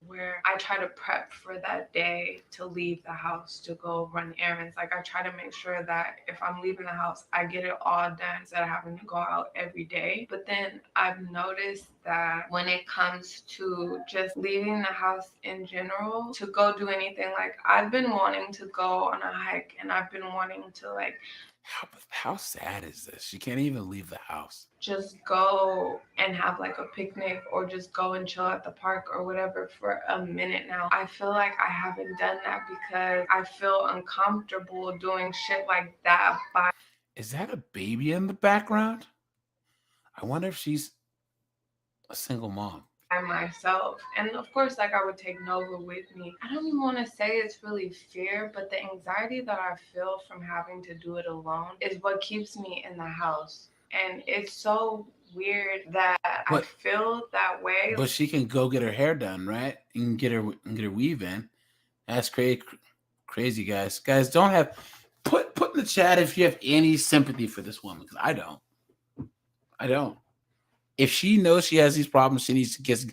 Where I try to prep for that day to leave the house to go run errands. Like I try to make sure that if I'm leaving the house, I get it all done instead of having to go out every day. But then I've noticed that when it comes to just leaving the house in general to go do anything, like I've been wanting to go on a hike and I've been wanting to like. How sad is this? She can't even leave the house. Just go and have like a picnic or just go and chill at the park or whatever for a minute now. I feel like I haven't done that because I feel uncomfortable doing shit like that. Is that a baby in the background? I wonder if she's a single mom. By myself. And of course, like I would take Nova with me. I don't even want to say it's really fear, but the anxiety that I feel from having to do it alone is what keeps me in the house. And it's so weird that I feel that way. But she can go get her hair done, right? And get her weave in. That's crazy, guys. Guys, don't have put in the chat if you have any sympathy for this woman, because I don't. If she knows she has these problems, she needs to get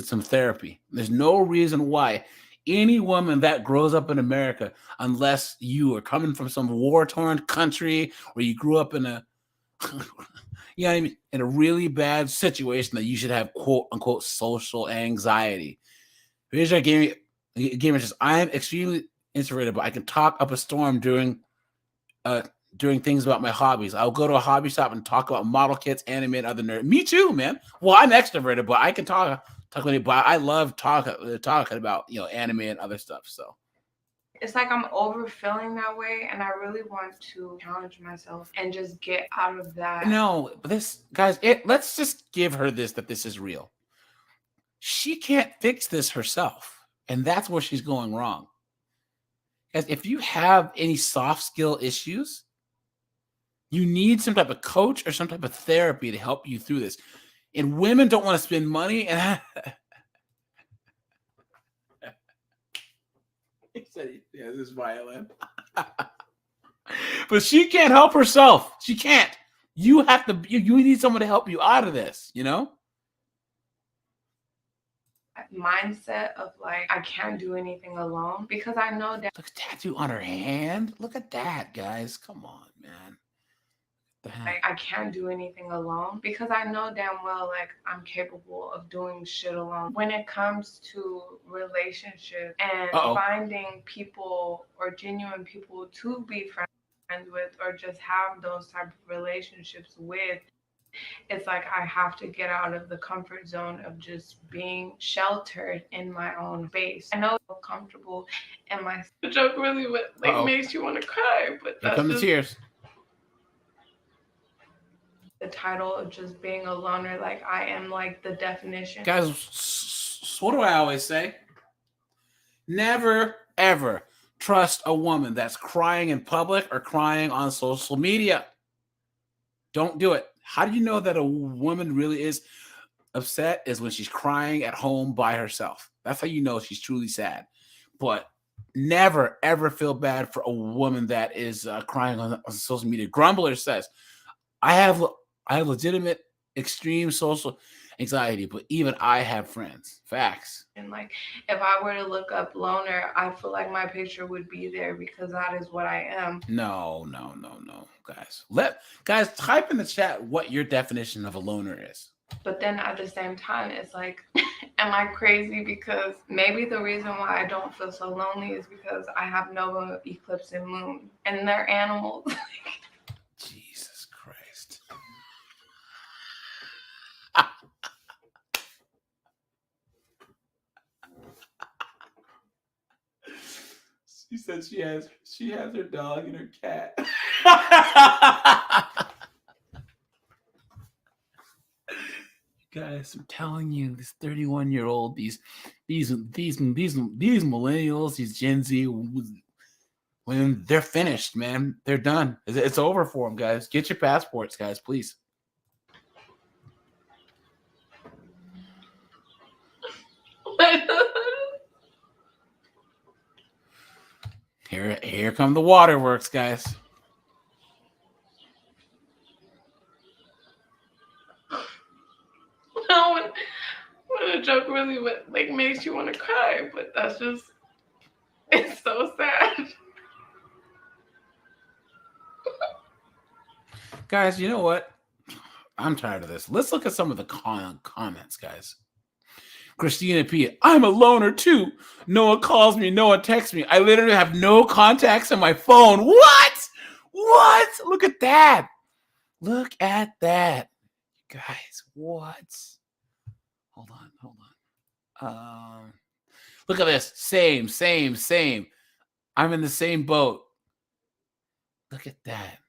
some therapy. There's no reason why any woman that grows up in America, unless you are coming from some war-torn country or you grew up in a, you know what I mean, in a really bad situation, that you should have quote unquote social anxiety. Here's our gamer says, I am extremely introverted, but I can talk up a storm during things about my hobbies. I'll go to a hobby shop and talk about model kits, anime, and other nerds. Me too, man. Well, I'm extroverted, but I can talk with you. But I love talking about anime and other stuff. So It's like I'm overfilling that way, and I really want to challenge myself and just get out of that. No, this guys, let's just give her this, that this is real. She can't fix this herself, and that's where she's going wrong. Because if you have any soft skill issues, you need some type of coach or some type of therapy to help you through this. And women don't want to spend money. And he said, "Yeah, this is violent." But she can't help herself. She can't. You have to. You need someone to help you out of this. You know. Mindset of like I can't do anything alone, because I know that. Look at tattoo on her hand. Look at that, guys. Come on, man. Like I can't do anything alone, because I know damn well like I'm capable of doing shit alone. When it comes to relationships and finding people or genuine people to be friends with, or just have those type of relationships with, it's like I have to get out of the comfort zone of just being sheltered in my own space. I know I'm comfortable in my joke really makes you want to cry, but here come the tears. The title of just being a loner, like I am like the definition. Guys, what do I always say? Never, ever trust a woman that's crying in public or crying on social media. Don't do it. How do you know that a woman really is upset? Is when she's crying at home by herself. That's how you know she's truly sad. But never, ever feel bad for a woman that is crying on social media. Grumbler says, I have legitimate extreme social anxiety, but even I have friends. Facts. And like if I were to look up loner, I feel like my picture would be there, because that is what I am. No, guys, type in the chat what your definition of a loner is. But then at the same time, it's like, am I crazy? Because maybe the reason why I don't feel so lonely is because I have Nova, eclipse, and moon, and they're animals. Jesus Christ. She said she has her dog and her cat. Guys, I'm telling you, this 31-year-old, these millennials, these Gen Z, when they're finished, man, they're done. It's over for them, guys. Get your passports, guys, please. Here come the waterworks, guys. When a joke really makes you want to cry, but that's just, it's so sad. Guys, you know what? I'm tired of this. Let's look at some of the comments, guys. Christina P. I'm a loner too. No one calls me. No one texts me. I literally have no contacts on my phone. What? Look at that. Look at that. Guys, what? Hold on. Look at this. Same. I'm in the same boat. Look at that.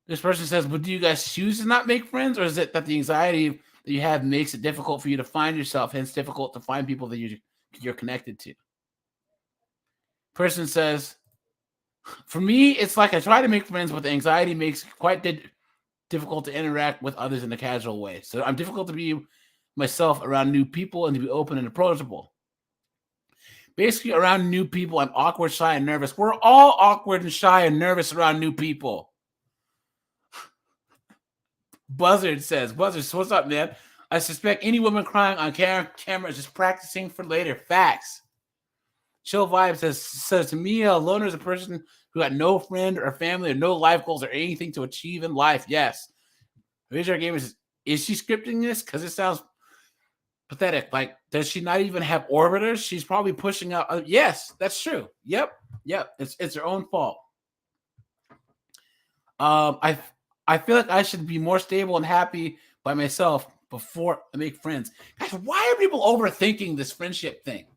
This person says, but do you guys choose to not make friends, or is it that the anxiety that you have makes it difficult for you to find yourself, hence difficult to find people that you're connected to? Person says, for me, it's like I try to make friends, but the anxiety makes it quite difficult to interact with others in a casual way. So I'm difficult to be myself around new people and to be open and approachable. Basically, around new people, I'm awkward, shy, and nervous. We're all awkward and shy and nervous around new people. Buzzard says, what's up, man? I suspect any woman crying on camera is just practicing for later. Facts. Chill Vibe says to me, a loner is a person who got no friend or family or no life goals or anything to achieve in life. Yes. Visual Gamer says, is she scripting this? Because it sounds pathetic. Like, does she not even have orbiters? She's probably pushing out. Yes, that's true. Yep. It's her own fault. I feel like I should be more stable and happy by myself before I make friends. Guys, why are people overthinking this friendship thing?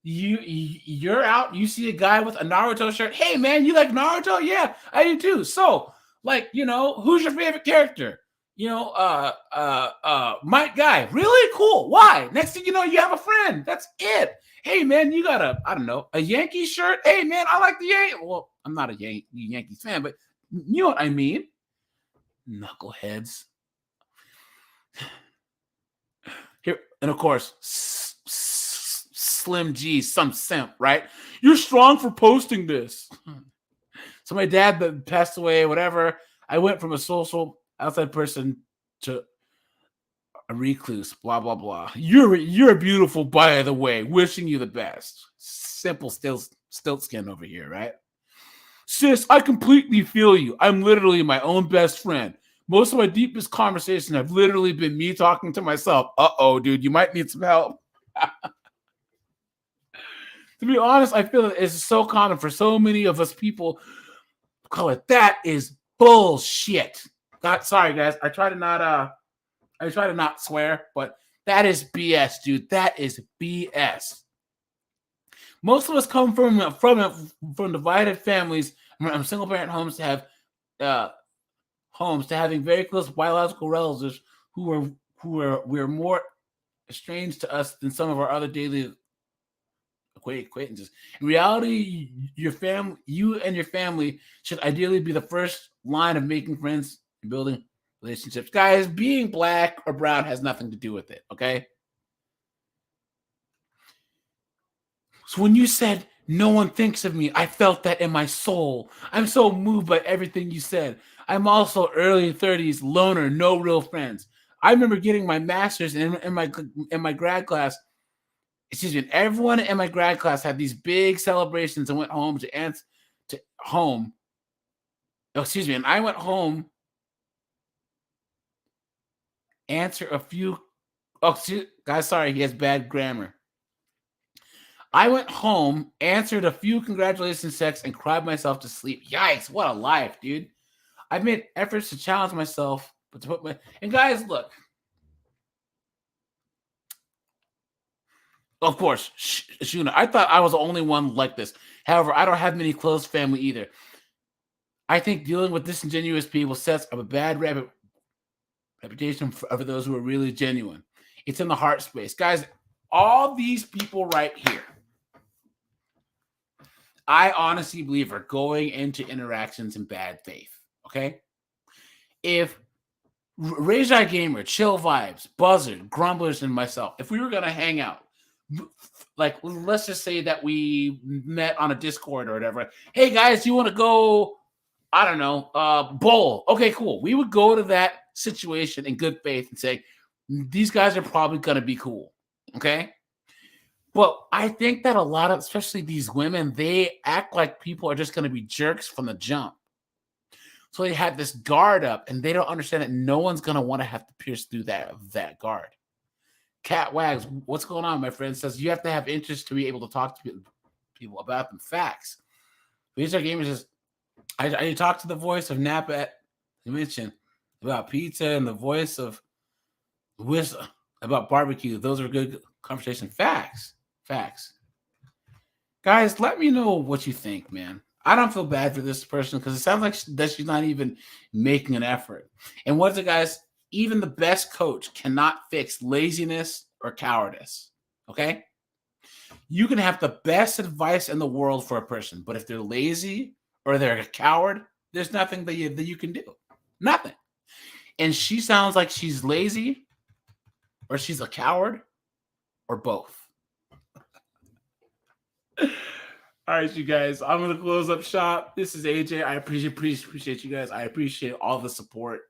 You're out, you see a guy with a Naruto shirt. Hey man, you like Naruto? Yeah, I do too. So, like, who's your favorite character? Mike Guy. Really cool. Why? Next thing you know, you have a friend. That's it. Hey man, you got I don't know, a Yankees shirt? Hey man, I like the Yankees. Well, I'm not a Yankees fan, but you know what I mean. Knuckleheads. Here, and of course, Slim G, some simp, right? You're strong for posting this. So my dad that passed away, whatever. I went from a social outside person to a recluse, blah blah blah. You're beautiful, by the way. Wishing you the best. Simple stilt skin over here, right? Sis, I completely feel you. I'm literally my own best friend. Most of my deepest conversations have literally been me talking to myself. Uh-oh, dude, you might need some help. To be honest, I feel that it's so common for so many of us people to call it. That is bullshit. God, sorry guys. I try to not swear, but that is BS, dude. That is BS. Most of us come from divided families, from single parent homes to have having very close biological relatives who are more estranged to us than some of our other daily acquaintances. In reality, you and your family should ideally be the first line of making friends and building relationships. Guys, being black or brown has nothing to do with it, okay? So when you said no one thinks of me, I felt that in my soul. I'm so moved by everything you said. I'm also early 30s, loner, no real friends. I remember getting my master's in my grad class. Excuse me. Everyone in my grad class had these big celebrations and went home to home. Oh, excuse me. And I went home, answer a few. Oh, guys, sorry, he has bad grammar. I went home, answered a few congratulations texts, and cried myself to sleep. Yikes, what a life, dude. I've made efforts to challenge myself, but to put and guys, look. Of course, Shuna, I thought I was the only one like this. However, I don't have many close family either. I think dealing with disingenuous people sets up a bad reputation for those who are really genuine. It's in the heart space. Guys, all these people right here, I honestly believe are going into interactions in bad faith, okay? If Rejai Gamer, Chill Vibes, Buzzard, Grumblers, and myself, if we were going to hang out, like, let's just say that we met on a Discord or whatever. Hey, guys, you want to go, I don't know, bowl? Okay, cool. We would go to that situation in good faith and say, these guys are probably going to be cool, okay? But I think that a lot of, especially these women, they act like people are just going to be jerks from the jump. So they have this guard up, and they don't understand that no one's going to want to have to pierce through that guard. Cat Wags, what's going on, my friend? Says you have to have interest to be able to talk to people about them. Facts. These are gamers. Says, I talked to the voice of Napa. You mentioned about pizza and the voice of about barbecue. Those are good conversation. Facts. Guys, let me know what you think, man. I don't feel bad for this person because it sounds like that she's not even making an effort. And what's it, guys? Even the best coach cannot fix laziness or cowardice. Okay? You can have the best advice in the world for a person, but if they're lazy or they're a coward, there's nothing that you can do. Nothing. And she sounds like she's lazy or she's a coward or both. All right, you guys, I'm going to close up shop. This is AJ. I appreciate you guys. I appreciate all the support.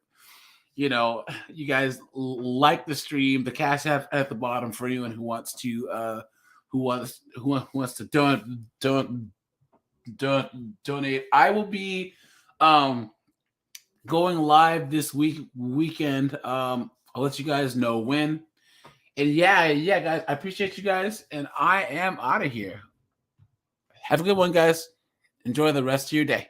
You know, you guys like the stream. The Cash App at the bottom for anyone who wants to who wants to donate. I will be going live this weekend. I'll let you guys know when. And yeah, guys, I appreciate you guys, and I am out of here. Have a good one, guys. Enjoy the rest of your day.